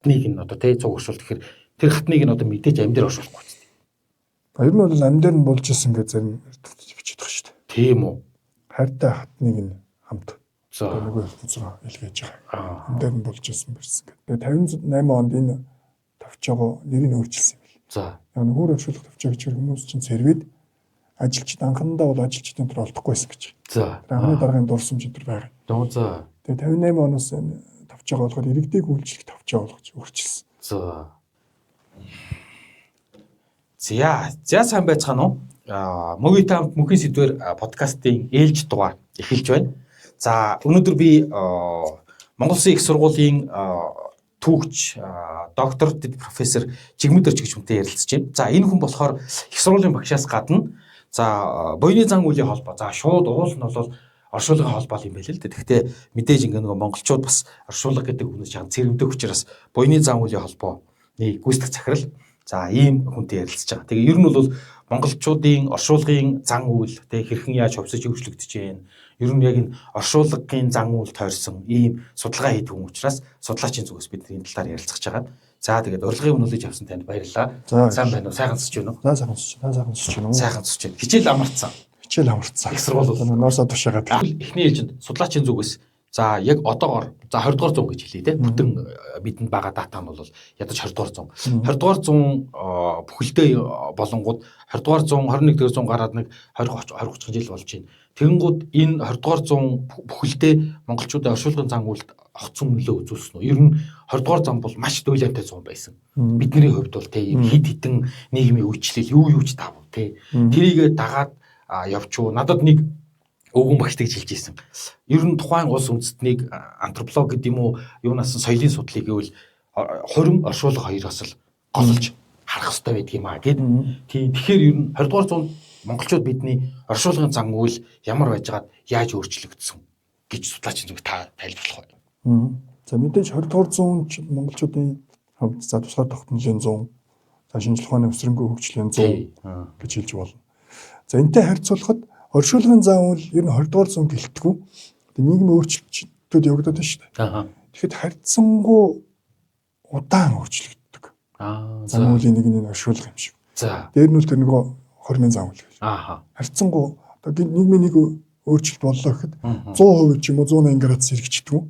хатныг нь одоо тий цуг оршуул тэгэхээр тэр хатныг нь одоо мэдээж амьдэр оршуулахгүй ч. Ер нь бол амьдэр нь болж исэн гэж зарим бичиж байгаа шүү дээ. Тийм үү. Хайртай хатныг нь хамт За нөгөө хэлцээ илгээж байгаа. Амьдэр нь болж исэн бэрсэн гэдэг. Тэгээ 58 онд энэ тавчаагаа нэрийг өөрчилсөн юм бэл. за Яг нөхөр оршуулах тавчаа гэж хүмүүс чинь сервэд ажилчид анхандаа бол ажилчдын төр олдохгүйсэн гэж. за Анхны дараагийн дурсамж энэ төр байгаа. дуу за Тэгээ 58 оноос тавчаагаа болгоод иргэдэг үйлчлэг тавчаа болгож өөрчилсөн. за За сайн байцгаана уу? Мөгийн таамт мөхийн сэдвэр подкастын ээлж дугаар эхэлж байна. За өнөөдөр би Монгол Улсын их сургуулийн түүхч доктор профессор Жигмэд Орч гэж хүнтэй ярилцж байна. За энэ хүн болохоор их сургуулийн багшаас гадна за буйны зан үеийн холбоо. За шууд уул нь бол оршуулгын холбоо юм байл л дээ. Гэхдээ мэдээж ингээ нөгөө монголчууд бас оршуулга гэдэг үгнээс чам цэрэгдэх учраас буйны зан үеийн холбооны гүйцэтгэх захирал за ийм хүнтэй ярилцж байгаа. Тэгээ ер нь бол монголчуудын оршуулгын зан үйл тэгээ хэрхэн яаж хувьсаж хөгжлөгдөж байна. Ер нь яг энэ оршуулгын зан үйл тойрсон ийм судалгаа хийдэг хүн учраас судлаачийн зүгээс бид энэ талаар ярилцах байгаа. За тэгээд урилгын үнэлж авсан танд баярлалаа. Сайн байна уу? Сайхан сонсч байна уу? Сайхан сонсч байна уу? Сайхан сонсч байна. Хичээл амарцсан. Их сургууль ноосоо тушаагаад. Эхний ээлжинд судлаачийн зүгээс за яг одоогоор за 20 дугаар зуун гэж хэлье те. Бүтэн бидэнд байгаа дата нь бол ядаж 20 дугаар зуун. 20 дугаар зуун бүхэлдээ болонгууд 20 дугаар зуун 21 дугаар зуун гараад нэг 20 30 жил болж байна. Тэгэнгүүт энэ 20 дугаар зуун бүхэлдээ монголчуудын оршуулгын зан үйлд огцон нөлөө үзүүлсэн үү? Ер нь 20 дугаар зам бол маш туйлантай зуун байсан. Бидний хувьд бол те хид хідэн нийгмийн үйлчлэл юу ч таав те. Тэрийгэ дагаад явчуу надад нэг өвгөн багш гэж хэлж ирсэн. Ер нь тухайн улс үндэстнийг антрополог гэдэг юм уу юунаас соёлын судлыг гэвэл хурим оршуулга хоёроос л голж харах хэрэгтэй байдаг юм аа гэд. Тэгэхээр ер нь 20 дугаар зуунд монголчууд бидний оршуулгын зан үйл ямар байжгаад яаж өөрчлөгдсөн гэж судлаачийн зүг тайлбарлах байна. За мэдээж 20 дугаар зуунд монголчуудын хувьд за тусгай тогтнолын 100 за шинжлэх ухааны өсрөнгөө хөгжлийн 100 гэж хэлж болно. За энэтэй харьцуулахад оршуулгын зан үйл ер нь 20 дугаар зуунд гэлтгүү. Нийгмийн өөрчлөлтүүд явагдаад байна шүү дээ. Тэгэхэд харьцангуй удаан өөрчлөгддөг. Зан үлийн нэг нь оршуулга юм шиг. За. Дээр нь л тэр нөгөө хормын зан үйл. Харьцангуй одоо нийгмийн нэг өөрчлөлт боллоо гэхэд 100% ч юм уу 180 градус эргэждэг үү?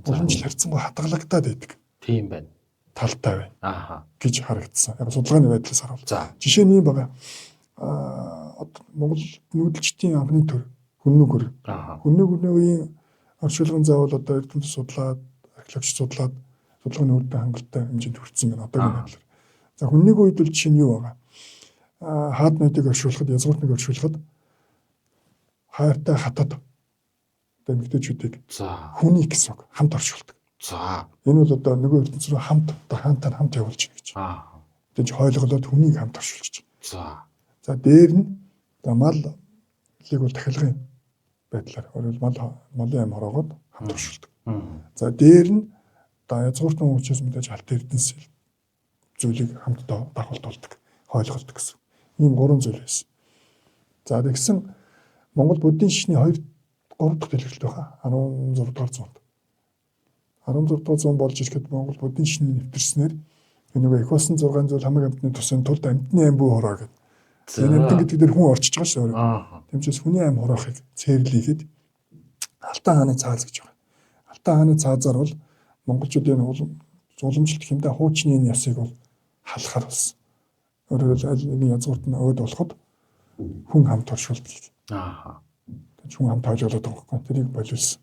Боломжтой харьцангуй хадгалагдаад байдаг. Тийм байна. Талтай байна. Гэж харагдсан. Яг судалгааны байдлаас харуул. Жишээ нь юм байгаа. Монгол нүүдэлчдийн анхны төр хүннүгөр. Хүннүгөрний үеийн оршуулгын заавал одоо эрдэмтэд судлаад, археологч судлаад судалгааны үр дүн хангалттай хэмжээнд хүрсэн байна одоогийн байдлаар. За хүннүгийн үед бол жишээ нь юу байгаа? Хаад нойдыг оршуулахад, язгууртныг оршуулахад хайртай хатад одоо эмэгтэйчүүдийг хүний гэсэн үг хамт оршуулдаг. За. Энэ бол одоо нөгөө ертөнц рүү хамт одоо хаантаа хамт явуулж байна гэж. Тэгж хойлголоод хүнийг хамт оршуулж. За дээр нь малыг бол дахилгын байдлаар малын ам хороогоод хамт оршуулдаг. За дээр нь язгууртны учраас мэдээж алт эрдэнэс зүйлийг хамт дагуулдаг, хойлголдог гэсэн. Ийм гурван зүйл байсан. За тэгсэн Монгол буддийн шишний 2 3 дахь дэлгэрэлт байгаа. 16 дугаар зуунд. 16 дугаар зуун болж ирэхэд Монгол буддийн шишний нэвтэрснээр нөгөө их болсон 6 зүйл хамаг амьтны тусын тулд амьтны ам бүү хороо гэдэг. Энэ амьтан гэдэг дээр хүн орчиж байгаа шүү. Тэмчээс хүний ам хороохыг цээрлийхэд Алтан хааны цааз гэж байна. Алтан хааны цаазаар бол монголчуудын уламжлалт хэмдэ хуучны энэ ясыг бол халахар болсон. Өөрөөр аль нэгэн язгуурт нь өөд болоход хүн хамт оршуулдаг. Хүн хамт хойлголоод байгаа байхгүй. Тэрийг болиулсан.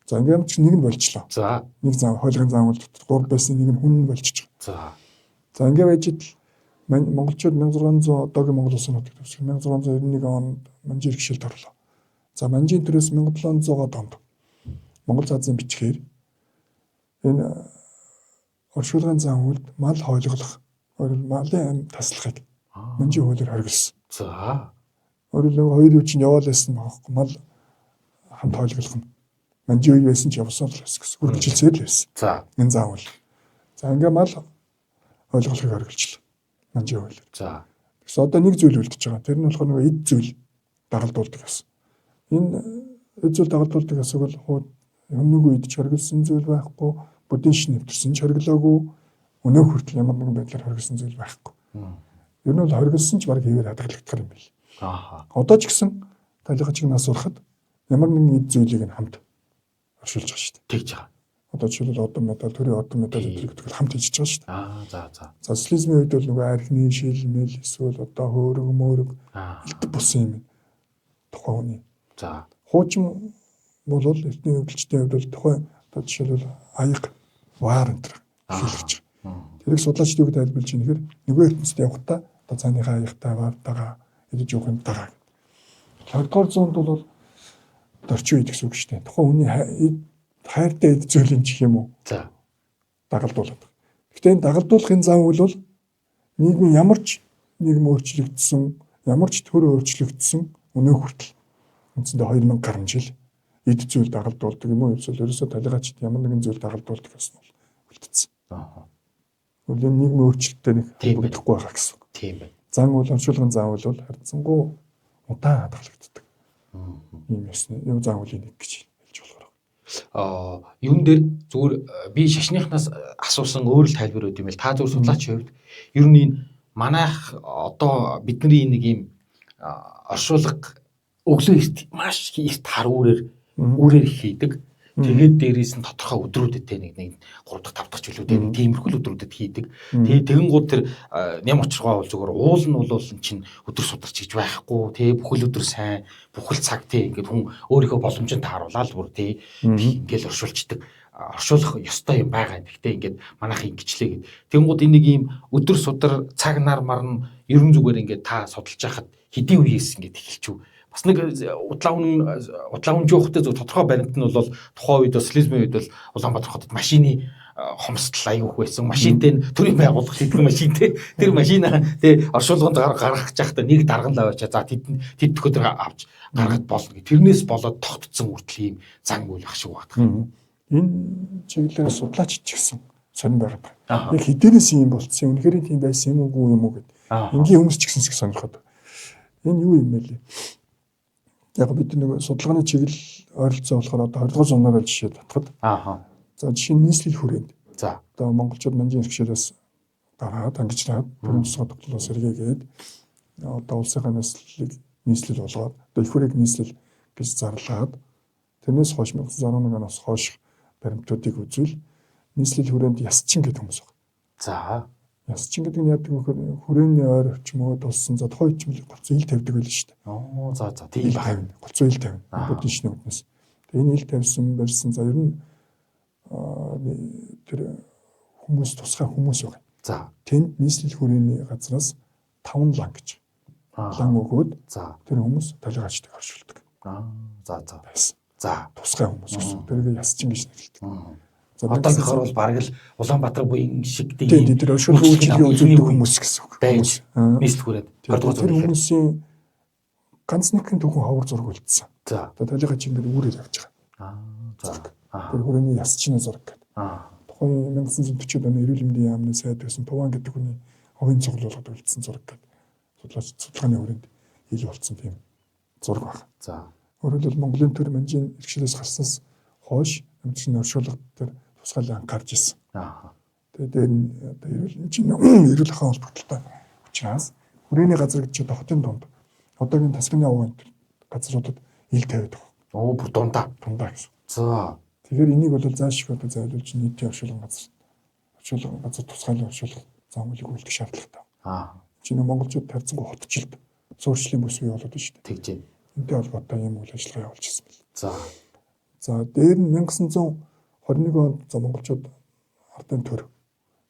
За ингээм ч нэг нь болчлоо. За. Нэг зам хойлгын зам бол 3 байсан нэг нь хүн нь болчихж байгаа. За ингээм ажид монголчууд 1600 одоогийн Монгол улсын нутагт төвшин 1691 онд манжийн гişэлд орлоо. За манжийн төрөөс 1700 онд Монгол цаазын бичгээр энэ оршуулгын зан үйлд мал хойлголох, малын ам таслахыг манжийн хуулиар хориглосон. За. Өөрөлдөө хоёр юу чинь яваал байсан байхгүй мал хамт хойлголох нь манжийн үе байсан ч явсан л байсан гэсэн. Үргэлжилсээр л байсан. За. Энэ зан үйл. За ингээм мал хойлголохыг хориглочлоо. Манжийн хуулиар. За. Тэгээс одоо нэг зүйл үлдчихэж байгаа. Тэр нь болохоор нөгөө эд зүйл дагалдуулдаг гэсэн. Энэ эд зүйл дагалдуулдаг гэсэн бол өмнөг үед ч хориглосон зүйл байхгүй, будын шин нэвтэрсэн ч хориглоогүй, өнөө хүртэл ямар нэгэн байдлаар хоригдсон зүйл байхгүй. Ер нь бол хоригдсон ч баг хэвээр хадгалагдах юм бэл. Одоо ч гэсэн талихачиг нас урахад ямар нэгэн эд зүйлийг нь хамт оршуулж байгаа шүү дээ. Тэгж байгаа. Одоо жишээлбэл одон медаль, төрийн одон медаль гэдэг хамт хийж байгаа шүү дээ. За. Социализмын үед бол нөгөө архины шилмэл эсвэл одоо хөөрөг мөрөг элдв бусан юм. Тухайн хүний. За. Хуучин бол эртний хөгжилчдийн хувьд бол тухайн одоо жишээлбэл аяг ваар энэ хэлж байгаа. Тэрийг судлаачид юу гэж тайлбарлаж байгаа нэхэр нөгөө ертөнцид явахдаа одоо цааныхаа аягтай ваартайгаа идэж явах юм дагаа. 20-р зуунд бол дөрчин үед гэсэн үг шүү дээ. Тухайн хүний хайртай эд зүйлийн чих юм уу? За. Дагалдуулаад. Гэхдээ энэ дагалдуулахын зам үйл бол нийгэм ямар ч нийгэм өөрчлөгдсөн, ямар ч төр өөрчлөгдсөн өнөө хүртэл үндсэндээ 2000 гаруй жил эд зүйл дагалдуулдаг юм уу? Эсвэл ерөөсөө талигачд ямар нэгэн зүйл дагалдуулдаг гэсэн бол үлдсэн. Үгүй нийгмийн өөрчлөлттэй нэг холбогдохгүй байгаа гэсэн үг. Тийм байна. Зан үйл орчуулгын зан үйл бол харьцангуй удаан хадгалагддаг. Ийм юм зан үлийн нэг гэж хэлж болохоор. Юун дээр зүгээр би шашныхнаас асуусан өөр л тайлбар өгд юм бэл та зүгээр судлаачийн хувьд ер нь энэ манайх одоо бидний нэг юм оршуулга өглөө маш их тар үүрээр хийдэг. Тэгээд дээрээс нь тодорхой өдрүүдэд те нэг 3 дахь 5 дахь жилүүдэд нэг тиймэрхүү өдрүүдэд хийдэг. Тэгээд тэгэн гууд тэр ням очргоо бол зүгээр уул нь бол чинь өдөр сударч гэж байхгүй те бүхэл өдөр сайн бүхэл цаг те ингээд хүн өөрийнхөө боломжинд тааруулаад бүр те ингээд оршуулчдаг. Оршуулах ёстой юм байгаа. Гэхдээ ингээд манайх ингэчлээ гэд. Тэгэн гууд энийг ийм өдөр судар цаг нар марна ерөн зүгээр ингээд та судалж байхад хэдийн үеэс ингээд эхэлчихв. Бас нэг удлаа унжуухтай зөв тодорхой баримт нь бол тухайн үед социализмын үед бол Улаанбаатар хотод машины хомсдол аяг их байсан. Машинтэй төрийн байгууллага хийдэг машинтэй. Тэр машина тий оршуулганд гаргах гэж байхдаа нэг дарганлаа аваачаа. За тэд төхөөр авч гаргад болно гэх. Тэрнээс болоод тогтцсон үртэл ийм зан үйл ах шиг байна. Энэ чиглэлээр судлаач ч гэсэн сонирн байгаа. Яг хэдээрээс юм болцсон. Үнэхээр тийм байсан юм уу гэд. Энгийн хүмүүс ч гэсэн их сонирхоод. Энэ юу юм бэ лээ? Яг бид нэг судалгааны чиглэл ойролцоо болохоор одоо 20-р зуунаар жишээ татхад. За жишээ нь нийслэл хүрээнд. За. Одоо монголчууд манжийн иргэшээс гараад ангижраад бүрэн тусгай тогтолцоос сэргээгээд одоо улсынхаа нийслэл болгоод одоо их хүрээг нийслэл гэж зарлаад тэрнээс хойш 1911 оноос хойш баримтуудыг үзвэл нийслэл хүрээнд ясчин гэдэг хүмүүс байна. За. Ясчин гэдэг нь яадаг вэ гэхээр хүрээний ойр орчмоо тулсан за тухайн ичмэл голцоо ил тавьдаг байл шүү дээ. За. Тийм байна. Голцоо ил тавина. Будын шинэ үднэс. Тэгээ энэ ил тавьсан барьсан за ер нь тэр хүмүүс тусгай хүмүүс байгаа. За. Тэнд нийслэл хүрээний газраас 5 лан гэж. Лан өгөөд тэр хүмүүс талигачдыг оршуулдаг. За. Байсан. За. Тусгай хүмүүс гэсэн. Тэрийг ясчин гэж нэрлэдэг. Одоогийнхоор бол бараг л Улаанбаатар буян шиг тийм тэр оршуулгын үйлчлэгийн үзүүлдэг хүмүүс гэсэн үг. Байж нийслэл хүрээд тэр хүмүүсийн ганц нэгэн түүхэн ховор зураг үлдсэн. За. Талигаач ингээд үүрээр явж байгаа. Тэр хүрээний ясчны зураг гэдэг. Тухайн 1940-од оны эрүүл мэндийн яамны сайд байсан Туван гэдэг хүний хувийн цуглуулгад үлдсэн зураг гэдэг. Судалгааны хүрээнд ил болсон тийм зураг байна. За. Өөрөөр хэлбэл Монголын төр манжийн иргэшээс гарснаас хойш амжилтны оршуулгад тэр тусгаалan гарч ирсэн. Тэгээд дээр нь одоо эрүүл ахуйн холбогдлолтой учраас хүрээний газар гэж одоо хотын дунд одоогийн тасганы овоо газруудад ил тавиад байгаа. Бүр дундаа гэсэн. За. Тэгэхээр энийг бол заашгүй одоо зайлуулж нийтийн оршуулгын газар тусгаалan оршуулга зам үлийг үлдэх шаардлагатай. Чиний монголчууд тарцсангүй хотчлд суурьшлийн бүс бий болоод байна шүү дээ. Тэгж. Энтэй холбоотой юм үйл ажиллагаа явуулж ирсэн бэл. За дээр нь 1921 онд монголчууд ардын төр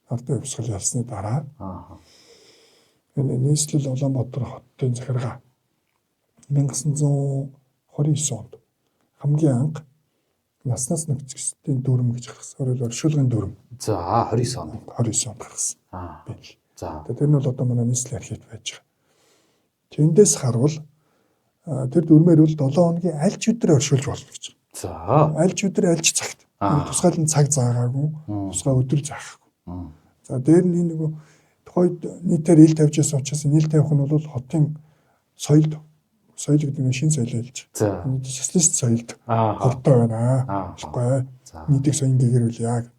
ардын өвсгөл ялсны дараа энэ нийслэл Улаанбаатар хотын захиргаа 1929 онд хамгийн анх наснаас нэгцгсдийн дүрм гэж гаргасан. Өөрөөр оршуулгын дүрм. За 29 онд гаргасан. За тэр нь бол одоо манай нийслэлийн архивт байж байгаа. Тэндээс харвал тэр дүрмээр бол 7 хоногийн аль ч өдөр оршуулж болно гэж. За аль ч өдөр аль ч цагт. Тусгаал нь цаг заагаагүй, тусгай өдөр заахгүй. За дээр нь нөгөө тухайд нийтээр ил тавьж байсан учраас ил тавих нь бол хотын соёл гэдэг нь шинэ соёл хэлж. За социалист соёлд хортой байна. Болохгүй. Нийтийг соён гэгэрүүл яа гэд.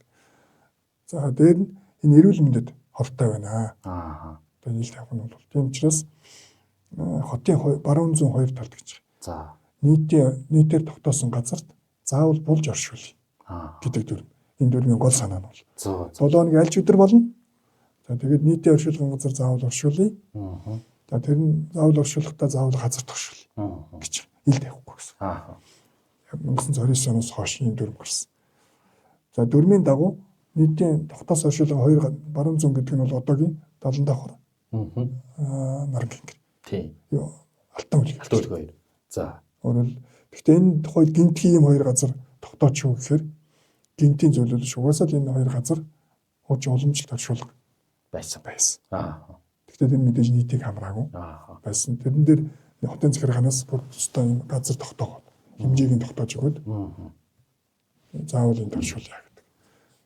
За дээр нь энэ эрүүл мэндэд хортой байна. Одоо нийл тавих нь бол тийм учраас хотын баруун зүүн хоёр талд гэж. За нийтээр тогтоосон газарт заавал булж оршуулъя гэдэг дүрм. Энэ дүрмийн гол санаа нь бол. 7 хоног аль ч өдөр болно. За тэгээд нийтийн оршуулгын газар заавал оршуулъя. За тэр нь заавал оршуулахдаа заавал газар тогшуул гэж ил тавихгүй гэсэн. 1929 оноос хойш ийм дүрм гарсан. За дүрмийн дагуу нийтийн тогтоос оршуулгын хоёр баруун зүүн гэдэг нь бол одоогийн Далан давхар. Наран гингэр. Тийм. Юу алтан үлгэр. Алтан үлгэр хоёр. За. Өөрөөр гэхдээ энэ тухайд гинтгийн ийм хоёр газар тогтооч юу гэхээр гинтийн зөвлөлөж угаасаа л энэ хоёр газар хууч уламжлалт оршуулга байсан. Гэхдээ тэр мэдээж нийтийг хамраагүй байсан. Тэрэн дээр хотын захиргаанаас бүр тусдаа энэ газар тогтоогоод хэмжээг нь тогтоож өгөөд заавал энэ оршуулъя гэдэг.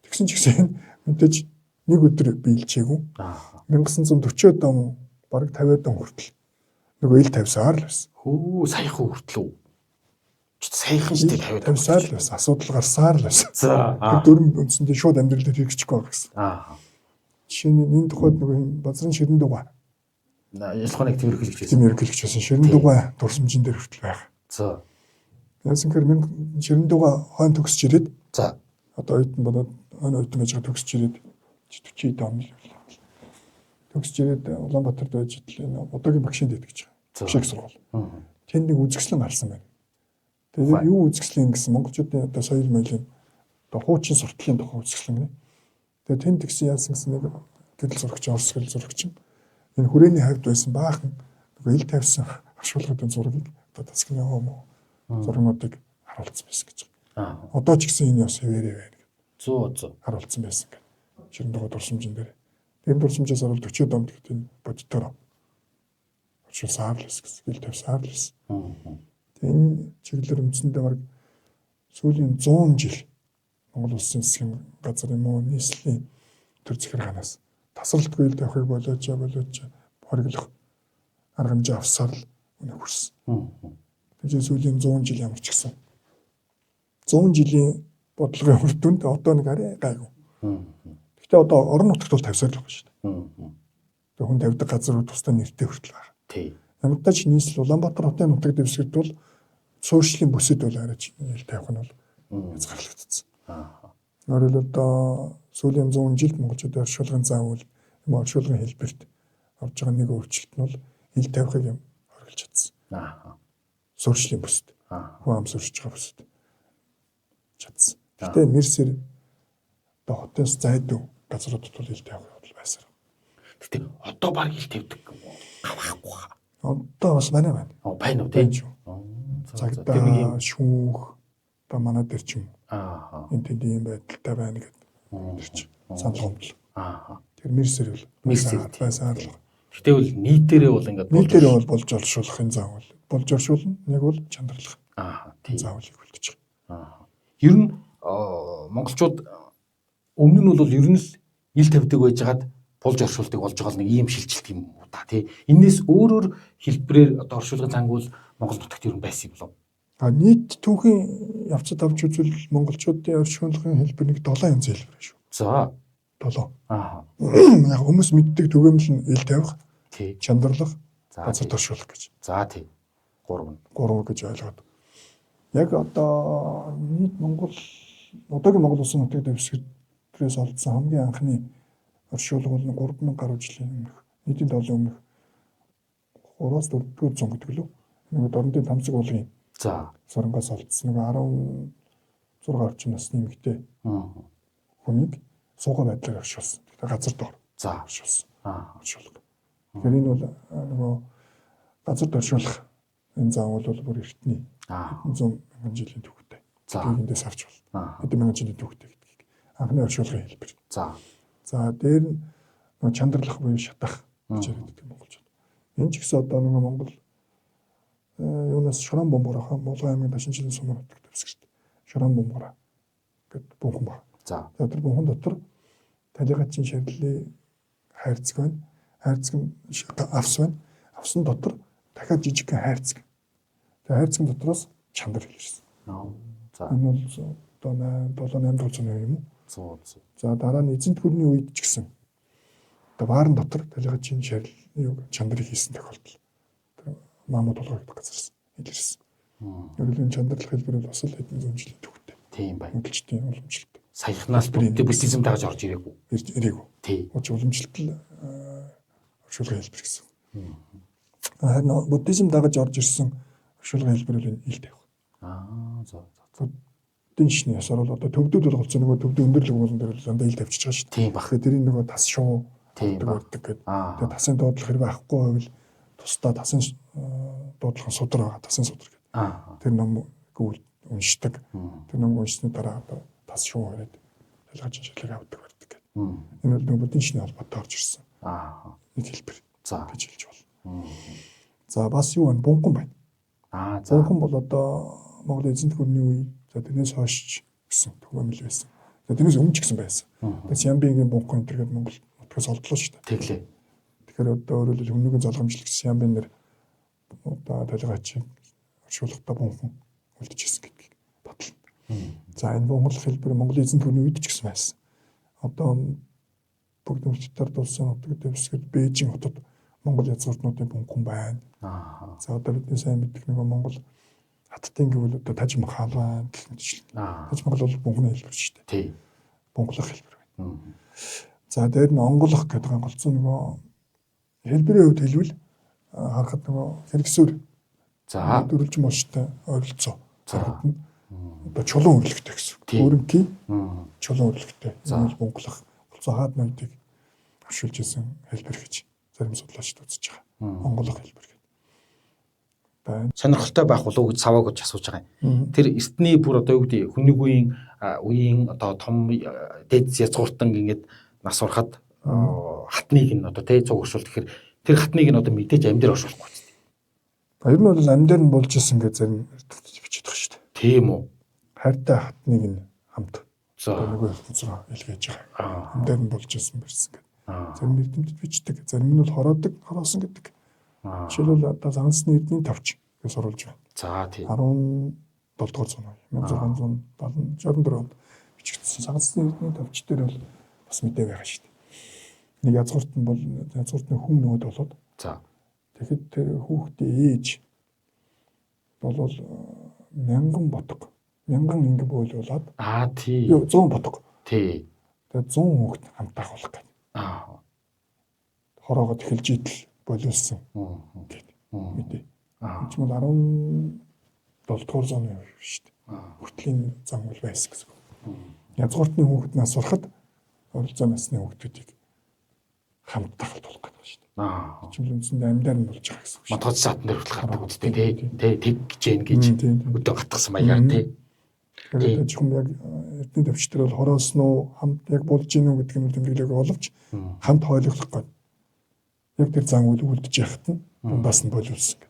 Тэгсэн ч гэсэн мэдээж нэг өдөр биелжээгүй. 1940-од он бараг 50-од он хүртэл нөгөө ил тавьсаар л байсан. Хөө саяхан хүртэл үү? Саяхан шүү дээ 50-саар л байсан. Асуудал гарсаар л байсан. За. Тэр дүрм үндсэндээ шууд амьдралд хэрэгжихгүй гэсэн. Жишээ нь энэ тухайд нөгөө базрын ширэн дугаа. Ялхоныг тэмэрхүүлж байсан. Тэмэрхүүлж байсан. Ширэн дугаа дурсамжин дээр хүртэл байх. За. Ясанхэр ширэн дугаа хойно төгсч ирээд. За. Одоо оюутан бодоод хойно оюутан байж төгсч ирээд 40 он төгсч ирээд Улаанбаатарт байж энэ одоогийн багшинд идэх гэж байгаа. Багшиг сургууль. Тэнд нэг үзэсгэлэн гарсан байна. Тэгээд юу үзэсгэлэн гэсэн монголчуудын одоо соёл моёлын одоо хуучин сурталын тухай үзэсгэлэн. Тэгээд тэнд тэгсэн яасан гэсэн нэг гэрэл зурагч, орос гэрэл зурагч энэ хүрээний хавьд байсан баахан нөгөө ил тавьсан оршуулгын зургийг одоо тасгны хоо зургуудыг харуулсан байсан гэж. Одоо ч гэсэн энэ бас хэвээрээ байна. 100 харуулсан байсан гэж. Ширэн дугаа дурсамжин дээр. Тэр дурсамжаас орол 40 домд гэдэг энэ бодитоор оршуулсаар л гэсэн. Ил тавьсаар л гэсэн. Энэ чиглэлээр үндсэндээ баг сүүлийн 100 жил Монгол Улсын засгийн газар юм уу нийслэлийн төр захиргаанаас тасралтгүй ил тавихыг болоож хориглох арга хэмжээ авсаар л үнэ хүрсэн. Тэгэхээр сүүлийн 100 жил ямар ч гэсэн 100 жилийн бодлогын үр дүнд одоо нэг арай гайгүй. Гэхдээ одоо орон нутагт бол тавьсаар л байгаа шүү дээ. Тэгээ хүн тавьдаг газар тусдаа нэртэй хүртэл байна. Тийм. Ямар ч тач нийслэл Улаанбаатар хотын нутаг дэвсгэрт бол суурьшлийн бүсэд бол арай ил тавих нь бол хязгаарлагдсан. Өөрөөр одоо сүүлийн 100 жилд монголчуудын оршуулгын заавал юм оршуулгын хэлбэрт орж байгаа нэг өөрчлөлт нь бол ил тавихыг юм хориглож чадсан. Суурьшлийн бүсэд. Хүн ам суурьшиж байгаа бүсэд чадсан. Гэхдээ нэрсэр одоо хотоос зайдуу газруудад бол ил тавих бол байсаар. Гэтэ одоо баг ил тавьдаг гавхгүй. Одоо бас манай байна. Байна уу тийм. Цагдаа шүүх одоо манай дээр ч юм. Энд тэнд ийм байдалтай байна гэдэг. Тэр чинь санал гомдол. Тэр мэрсэр бол байсаар л. Гэтэ бол нийтээрээ бол ингээд нийтээрээ бол болж оршуулахын заавал болж оршуулна. Нэг бол чандралах. Тийм заавалыг үлдэж байгаа. Ер нь монголчууд өмнө нь бол ер нь л ил тавьдаг байжгаад болж оршуулдаг болж байгаа нэг ийм шилжилт юм уу та тий. Энээс өөрөөр хэлбэрээр одоо оршуулгын зангуул Монгол нутагт ер нь байсан юм болов. Нийт түүхийн явцад авч үзвэл монголчуудын оршуулгын хэлбэр нэг 7 янз хэлбэр шүү. За 7. Яг хүмүүс мэддэг түгээмэл нь ил тавих, чандарлах, газар оршуулах гэж. За тий. 3 гэж ойлгоод. Яг одоо нийт одоогийн Монгол Улсын нутаг дэвсгэрээс олдсон хамгийн анхны оршуулга бол 3000 гаруй жилийн өмнөх нийтийн долоон өмнөх 3-аас 4-р зуун гэдэг лөө. Нэг дорнодын тамцэг уулын сарангаас олдсон нэг 16 орчим насны эмэгтэй хүнийг суугаа байдлаар оршуулсан. Тэгэхээр газар доор оршуулсан. Оршуулга. Тэгэхээр энэ бол нөгөө газар оршуулах энэ заавал бол бүр эртний 100 мянган жилийн түүхтэй. Эндээс авч бол. Хэдэн мянган жилийн түүхтэй гэдгийг анхны оршуулгын хэлбэр. За дээр нь нөгөө чандралах буюу шатах гэж ярьдаг монголчууд. Энэ ч гэсэн одоо нөгөө Монгол юунаас Шорон бомбороо Монгол аймгийн Дашинжилийн сумын нутаг дэвсгэрт Шорон бомбороо гэдэг бүхэн баг. За тэр бүхэн дотор талигачийн шарилын хайрцаг байна. Хайрцаг авс байна. Авсан дотор дахиад жижигхэн хайрцаг. Тэгээ хайрцаг дотроос чандар хэлсэн. За энэ бол одоо 7-8 дуусар юм уу? За дараа нь эзэнт гүрний үед ч гэсэн одоо баарын дотор талигачийн чандрыг хийсэн тохиолдол. Маамууд болгох газарсан илэрсэн. Өөрөлдөө чандрал хэлбэр бол бас л хэдэн зуун жилийн төвтэй. Тийм байна. Хөдөлгчдийн уламжлалт. Саяхнаас буддизм дагаж орж ирээгүй. Ирээгүй. Тийм. Уламжлалт оршуулгын хэлбэр гэсэн. Харин буддизм дагаж орж ирсэн оршуулгын хэлбэр бол ил тавих. За. Буддийн шний ясаар бол одоо төвдөд бол голцоо нөгөө төвдөө өндөрлөг болон дээр л дандаа ил тавьчихж байгаа шүү дээ. Тийм баг. Тэгэхээр тэрийн нөгөө тас шуу гэдэг гэдэг. Тэгээ тасын дуудлах хэрэг байхгүй байвал тусдаа тасын дуудлах судар байгаа. Тасын судар гэдэг. Тэр ном уншдаг. Тэр ном уншсны дараа одоо тас шуу хараад талгаж шилэг авдаг байдаг гэдэг. Энэ бол нөгөө буддийн шний холбоотой орж ирсэн. Нэг хэлбэр. За гэж хэлж болно. За бас юу вэ? Бунхан байна. Бунхан бол одоо Монголын эзэнт гүрний үе за тэрнээс хойш гэсэн төгөөмөл байсан. За тэрнээс өмнө ч гэсэн байсан. Тэгээс Ямбигийн бунхан энэ гэдэг Монгол нутгаас олдлоо шүү дээ. Тэглээ. Тэгэхээр одоо өөрөөр хэлбэл өмнөгийн залгамжлал гэсэн Ямбин нэр одоо талигачийн оршуулгата бунхан үлдчихсэн гэдгийг батлана. За энэ монгол хэлбэр Монголын эзэнт гүрний үед ч гэсэн байсан. Одоо бүгд нөхцөлтөр дулсан нутаг дэвсгэд Бээжин хотод Монгол язгууртнуудын бунхан байна. За одоо бидний сайн мэддэг нэг Монгол хаттын гэвэл одоо Таж Махал байна гэх мэтчлэн. Таж Махал бол бунханы хэлбэр шүү дээ. Тийм. Бунхлах хэлбэр байна. За дээр нь онголох гэдэг голцоо нөгөө хэлбэрийн хувьд хэлвэл харахад нөгөө хэрэгсүр. За дөрвөлжин моштой ойролцоо. Харахад нь одоо чулуун өрлөгтэй гэсэн. Өөрөнгийн чулуун өрлөгтэй. Энэ бунхлах голцоо хаад ноёдыг оршуулж исэн хэлбэр гэж зарим судлаачид үзэж байгаа. Онголох хэлбэр. Сонирхолтой байх болов уу гэж савааг гэж асууж байгаа юм. Тэр эртний бүр одоо юу гэдэг хүннийг үеийн одоо том дээд язгууртан ингээд нас урахад хатныг нь одоо тэ цуг оршуул тэгэхээр тэр хатныг нь одоо мэдээж амьдэр оршуулахгүй ч тийм. Ер нь бол амьдэр нь болж исэн гэж зарим бичиж байгаа шүү дээ. Тийм үү. Хайртай хатныг нь хамт нөгөө хэлцээ илгээж байгаа. Амьдэр нь болж исэн бэрсэн гэдэг. Зарим эрдэмтэд бичдэг. Зарим нь бол хороосон гэдэг. Жишээлбэл одоо Загансны эрдний тавч гэж оруулж байна. За тийм. 17 дугаар зуун 1664 онд бичигдсэн. Загансны эрдний тавч дээр бол бас мэдээ байгаа шүү дээ. Нэг язгуурт нь бол язгууртны хүн нөгөөд болоод. За. Тэгэхэд тэр хүүхдийн ээж бол 1000 ботго 1000 ингэ бойлуулад тий. 100 ботго. Тий. Тэгээд 100 хүүхд хамтаах болох гэдэг. Хороогод эхэлж идэл боловсон гэдэг мэдээ. Энэ ч бол 17 дугаар зууны үе шүү дээ. Хүртлийн зам бол байсан гэсэн. Язгууртны хүүхэд нас сурахад оролцоо насны хүүхдүүдийг хамт тахалт болох гэдэг шүү дээ. Чимэл үндсэндээ амьдаар нь болж байгаа гэсэн. Мотоц саатан дээр хүртэл гардаг үстэй тий. Тэг гэж гэж өдөө гатгсан маягаар тий. Тэгээд жихм яг эрдэнэ төвчтөр бол хороосон уу хамт яг болж гинүү гэдэг нь тэмдэглээг оловч хамт хойлоглохгүй. Яг тэр зан үйл үлдэж яхад нь дундаас нь боловсон гэдэг.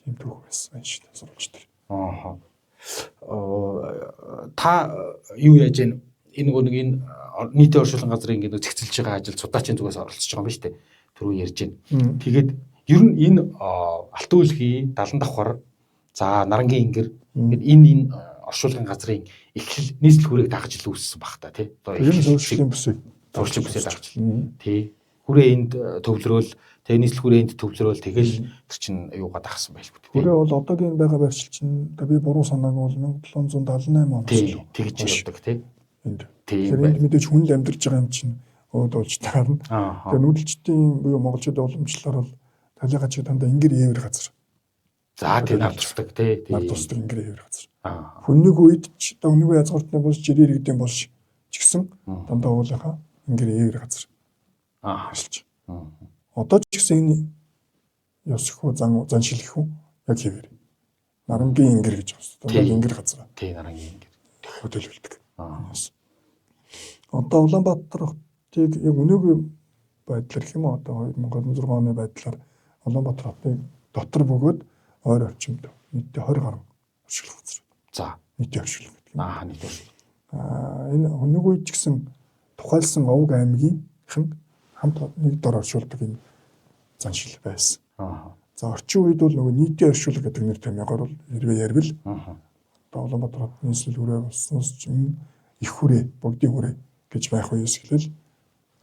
Тийм түүх байсан шүү дээ сурвалж тэр. Та юу яаж энэ нэг нийтийн оршуулгын газрын ингэ зэгцэлж байгаа ажил судаачийн зүгээс оролцож байгаа юм ба шүү дээ. Түрүү ярьж байна. Тэгээд ер нь энэ Алтан үлгий, Далан давхар, за Нарангийн ингэр энэ оршуулгын газрын эхлэл нийслэл хүрээг дагаж л үүссэн баг та тий. Одоо энэ зөвшөөрлийн бүсийг дагаж тий. Хүрээ энд төвлөрөөл тэгээ нийслэл хүрээ энд төвлөрөөл тэгэл тэр чинь юугаа дагсан байл бүт. Хүрээ бол одоогийн байгаа байршил чинь би буруу санааг бол 1778 оноос л тэгж явдаг тий. Тэгэхээр энд мэдээж хүн л амьдарч байгаа юм чинь өөд болж таарна. Тэгээ нүүдэлчдийн буюу монголчууд уламжлалаар бол талигачид дандаа ингэр ээвэр газар. За тийм нар тусдаг тий. Нар тусдаг ингэр ээвэр газар. Хүннийг үед ч одоо үнэгүй язгууртны болж жирээрэгдэн болж ч гэсэн дандаа уулынхаа ингэр ээвэр газар. Ажиллаж. Одоо ч гэсэн энэ ёсхоо зан шилэх хүн яг хэвээр. Нарангийн ингэр гэж байна. Одоо ингэр газар. Тий нарангийн ингэр. Хөдөлгөлдөг. Одоо Улаанбаатар хотыг яг өнөөгийн байдлаар гэх юм уу одоо 2006 оны байдлаар Улаанбаатар хотыг дотор бөгөөд ойр орчимд нийтдээ 20 гаруй оршуулгах газар. За нийтийн оршуулга гэдэг юм. Нийтийн оршуулга. Энэ өнөөгийн үед ч гэсэн тухайлсан Овг аймгийн хамт нэг дор оршуулдаг энэ зан шил байсан. За орчин үед бол нөгөө нийтийн оршуулга гэдэг нэр томьёогоор бол хэрвээ ярил одоо Улаанбаатар хотын нийслэл хүрээ болсноос ч их хүрээ, богдын хүрээ гэж байх үеэс эхлээл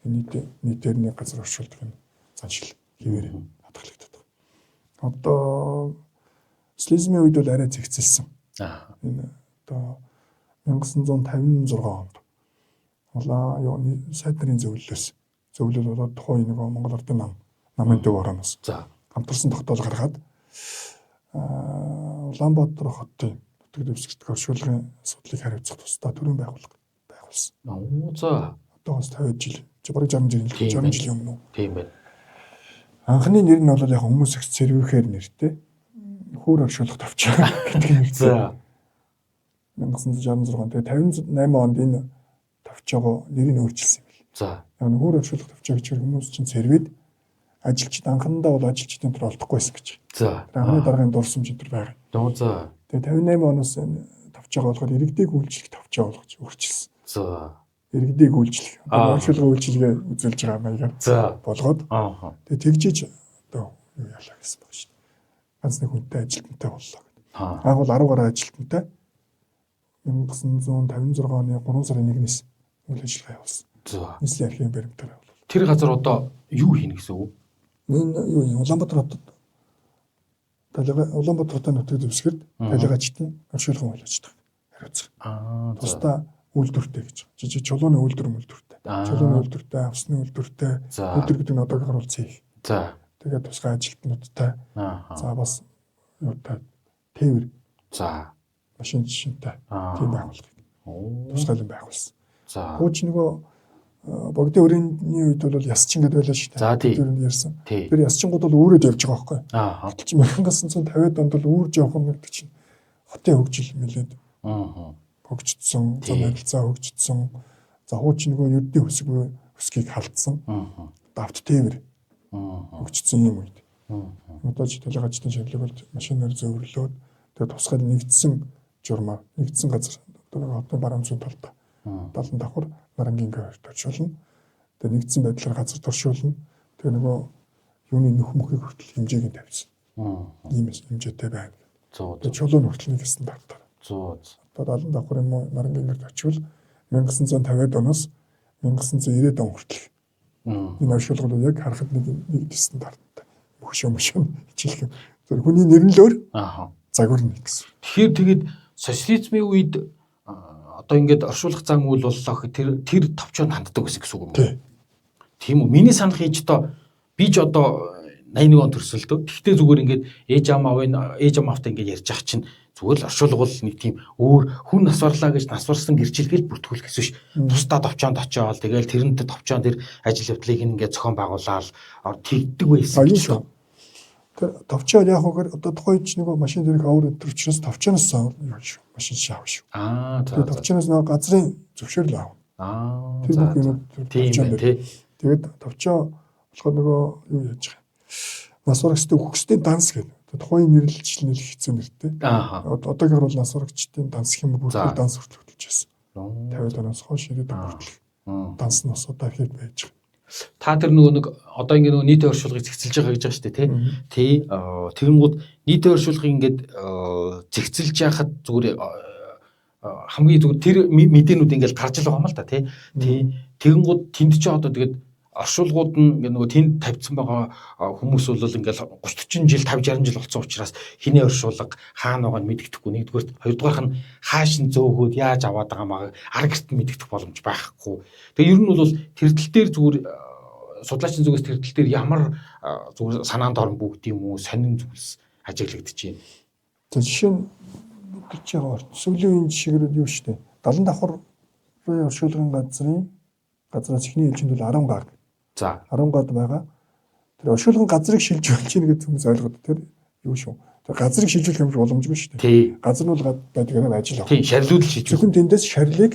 нийтээр нэг газар оршуулдаг энэ заншил хിവэр хадгалагдаад байна. Одоо социализмын үед бол арай зэгцэлсэн. Энэ одоо 1956 онд сайд нарын зөвлөл болоод тухайн нэг Монгол Ардын намын төв орооноос хамтарсан тогтоол гаргаад Улаанбаатар хотын нутаг дэвсгэрт оршуулгын асуудлыг хариуцах тусдаа төрийн байгууллага байгуулсан. Одоос 50 жил, бараг 60 жилийн өмнө. Тийм байна. Анхны нэр нь бол яг хүмүүс их зэрвэхээр нэртэй. Хөр оршуулах товчоо гэдэг нэртэй. 1966 тэгээ 58 онд энэ товчоогоо нэрийг өөрчилсөн юм бэл. Яг хөр оршуулах товчоо гэж хүмүүс чинь цэрвэд ажилчид анхандаа бол ажилчдын төр олдохгүйсэн гэж. Анхны даргын дурсамж энэ төр байгаа. Тэгээ 58 оноос товчоогоо болгоод иргэдэг үйлчлэг товчоо болгож өөрчилсөн. Иргэдэг үйлчлэг. Оршуулгын үйлчлэгээ үзүүлж байгаа маягаар болгоод тэгээ тэгжиж одоо юу яалаа гэсэн баг шүү дээ. Ганц нэг хүнтэй ажилтнтай боллоо гэдэг. Анх бол 10 гаруй ажилтнтай 1956 оны 3 сарын 1-ээс үйл ажиллагаа явуулсан. Нийслэлийн архивын баримтаар явуулсан. Тэр газар одоо юу хийнэ гэсэн үг? Энэ юу юм? Улаанбаатар хотод Улаанбаатар хотын нутаг дэвсгэрт талигачтын оршуулгын үйл ажиллагаа хариуцах. Тусдаа үйлдвэртэй гэж. Жижиг чулууны үйлдвэр мөлдвэртэй. Чулууны үйлдвэртэй, авсны үйлдвэртэй. Үйлдвэр гэдэг нь одоогийн харуул цэг. Тэгээд тусгай ажилтнуудтай. Бас юутай тээвэр. Машин жишинтэй. Тийм байгууллага. Тусгайлан байгуулсан. Хууч нөгөө богдын өрөөний үед бол ясчин гэдэг байлаа шүү дээ. Тэр нь ярьсан. Тэр ясчингууд бол өөрөд явж байгаа байхгүй. Гэтэл чи 1950-ад онд бол үүр жоох юм гэдэг чинь хотын хөгжил мэлээд. Хөгжсөн, зам харилцаа хөгжсөн. За хууч нөгөө ердийн хөсгийг халдсан. Давт тээвэр хөгжсөн юм үед. Одоо ч талигачтын шавлаг бол машинаар зөөврлөөд тэгээ тусгай нэгдсэн журмаар нэгдсэн газар одоо хотын баруун зүүн талд 70 давхар нарангийн гэрт оршуулна. Тэгээ нэгдсэн байдлаар газар туршуулна. Тэгээ нөгөө юуны нөх мөхийг хүртэл хэмжээг нь тавьсан. Ийм хэмжээтэй байна. Тэгээ чулуун хүртэл нэг стандартаар. Одоо 70 давхар юм уу нарангийн гэрт очивол 1950-ад оноос 1990-ад он хүртэл энэ оршуулгууд яг харахад нэг стандарттай. Мөхшөө хичээлэх юм. Тэр хүний нэрнлөөр загварна гэсэн. Тэгэхээр тэгээд социализмын үед одоо ингээд оршуулах зам үйл боллоо гэхэд тэр товчоонд ханддаг гэсэн үг юм уу? Тийм үү. Миний санах ээж би ч одоо 81 он төрсөлдөө. Гэхдээ зүгээр ингээд ээж ам автай ингээд ярьж ах чинь зүгээр л оршуулга бол нэг тийм өөр хүн насварлаа гэж насварсан гэрчилгээл бүртгүүлэх гэсэн биш. Тусдаа товчоонд очиод тэгэл тэрэнд товчоон тэр ажил явдлыг ингээд зохион байгуулаад тэгдэг байсан гэж байна. Тэр товчоод яг үгээр одоо тухайн ч нөгөө машин дээрх авар энэ учраас товчоноос юу шүү машин шаав шүү. Тэгээд товчоноос нөгөө газрын зөвшөөрөл аав. Тэр бүх юм товчоон дээр. Тэгээд товчоо болохоор нөгөө юу яаж байгаа. Нас урагчдын хөхсдийн данс гэдэг. Тухайн нэрлэлжил нэлэх хэцүү нэртэй. Одоогийн бол нас урагчдын данс юм бүртгэл данс хүртэлж байсан. 50 оноос хойш 90 он хүртэл данс нь бас одоо хэд байж байгаа. Та тэр нөгөө нэг одоо ингэ нөгөө нийтийн оршуулгыг зэгцэлж байгаа гэж байгаа шүү дээ тий. Тэгэнгүүт нийтийн оршуулгыг ингээд зэгцэлж яхад зүгээр хамгийн зүгээр тэр мэдээнүүд ингээд гарч л байгаа юм л да тий. Тэгэнгүүт тэнд чи одоо тэгээд оршуулгууд нь нөгөө тэнд тавьсан байгаа хүмүүс бол ингээд 30-40 жил 50-60 жил болсон учраас хиний оршуулга хаана байгааг нь мэддэхгүй. Нэгдүгээр хоёрдугаарх нь хааш нь зөөгөөд яаж аваад байгаа мааг арга гэрт мэддэх боломж байхгүй. Тэгээ ер нь бол тэрдэл дээр зүгээр судлаачийн зүгээс тэрдэл дээр ямар зүгээр санаанд орон бүгд юм уу сонин зүйлс ажиглагдчихээн. За жишээ нь гэж байгаа сүүлийн үеийн жишээгээр юу штэ 70 давхар оршуулгын газраас ихний ээлжинд бол 10 гаар. За 10 гад байгаа. Тэр оршуулгын газрыг шилжүүлж чинь гэдэг хүмүүс ойлгоод тэр юу шүү. Тэр газрыг шилжүүлэх юм боломжгүй шүү дээ. Газар нь бол байдгаар ажил авах. Тийм шарлуулж шилжүүлэх. Зөвхөн тэндээс шарлыг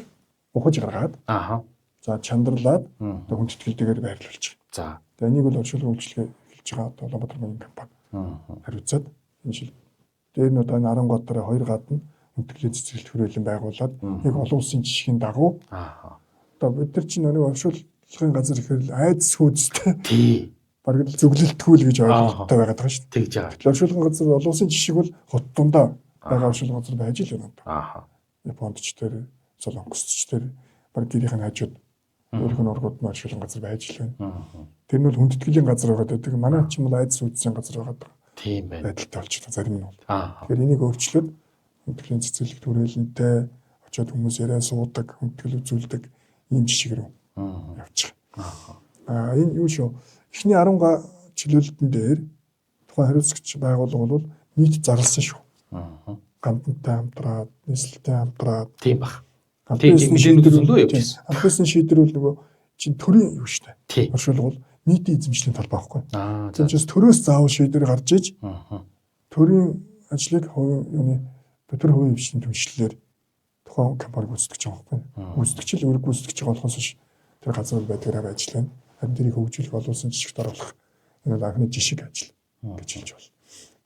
ухаж гаргаад. За чандарлаад хүндэтгэлтэйгээр байрлуулж байгаа. За. Тэгээ энийг бол оршуулгын үйлчлэгээ эхэлж байгаа одоо Улаанбаатар маягийн компани хариуцаад энэ жил дээр нь одоо 10 гад дараа 2 гад нь хүндэтгэлээ цэцэрлэлт хүрээлэн байгуулад яг олон улсын жишгийн дагуу одоо бид нар чинь нэг оршуулгын газар ихээр айдас хүйдтэй. Тийм. Бараг л зөвлөлтгүй л гэж ойлголттой байгаад байгаа шүү дээ. Тэгж байгаа. Оршуулгын газар олон улсын жишг бол хот дундаа байгаа оршуулгын газар байж л байна. Японд ч тэр Солонгосч тэр баг гэрийн хажууд өөрийнх нь ургууд маршуулсан газар байж л байна. Тэр нь бол хүндэтгэлийн газар байгаа гэдэг. Манай ч юм бол айдас үзсэн газар байгаа. Тийм байна. Байдалтай болчихсон зарим нь бол. Тэгэхээр энийг өөрчлөөд хүндэтгэлийн цэцэрлэг түрээлэнтэй очиод хүмүүс яриа суудаг, хүндэтгэл үзүүлдэг ийм жишг рүү явчих. Энэ юу шүү? Эхний 10 чөлөөлөлтөн дээр тухайн хариуцагч байгууллага бол нийт зарласан шүү. Гамтантай хамтраад, нийслэлтэй хамтраад. Тийм баг. Тийм мэдээлэл зөндөө явчихсан. Албасын шийдвэр бол нөгөө чинь төрийн юу штэ. Оршуулга бол нийтийн эзэмшлийн талбай байхгүй. Тэгээс төрөөс заавал шийдвэр гарч иж төрийн ажлыг төр хувийн хвшлийн түншлэлээр тухайн компаниг гүйцэтгэж байгаа байхгүй. Гүйцэтгэгч л үүрэг гүйцэтгэж байгаа болохоос ш тэр газар байдгаараа ажиллана. Харин тэрийг хөгжүүлэх боловсон жишгт оруулах энэ бол анхны жишг ажил гэж хэлж байна.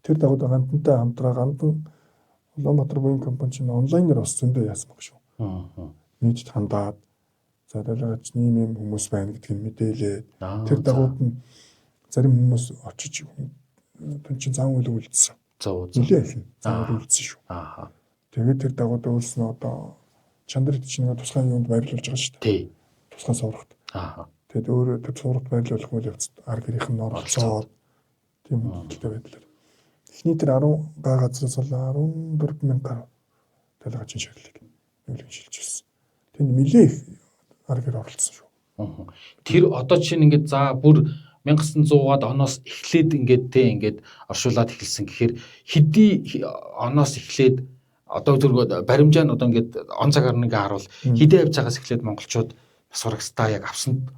Тэр дагуу гантантай хамтраа гандан Улаанбаатар буян компани чинь онлайнаар бас зөндөө яасан баг шүү. Нийт хандаад за далайгач ийм хүмүүс байна гэдгийг мэдээлээд тэр дагууд нь зарим хүмүүс очиж тун чинь зам үйл үлдсэн. Нилээ зам үйл үлдсэн шүү. Тэгээд тэр дагууд өөрснөө одоо чандар чинь нэг тусгай юунд байрлуулж байгаа шүү дээ. Тусгай сургахт. Тэгээд өөр тэр сургахт байрлуулах үйл явц ар гэрийнх нь оролцоод тийм хөдөлгөөнтэй байдлаар. Эхний тэр 10 газраас бол 14,000 гаруй далайгачийн ширлэг нүүлгэн шилж ирсэн. Тэнд нэлээ их ар гэр оролцсон шүү. Тэр одоо чинь ингээд за бүр 1900-аад оноос эхлээд ингээд оршуулад эхэлсэн гэхээр хэдий оноос эхлээд одоо түргөө баримжаа нь одоо ингээд он цагаар нэг харуул хэдий авч байгаас эхлээд монголчууд бас урагстаа яг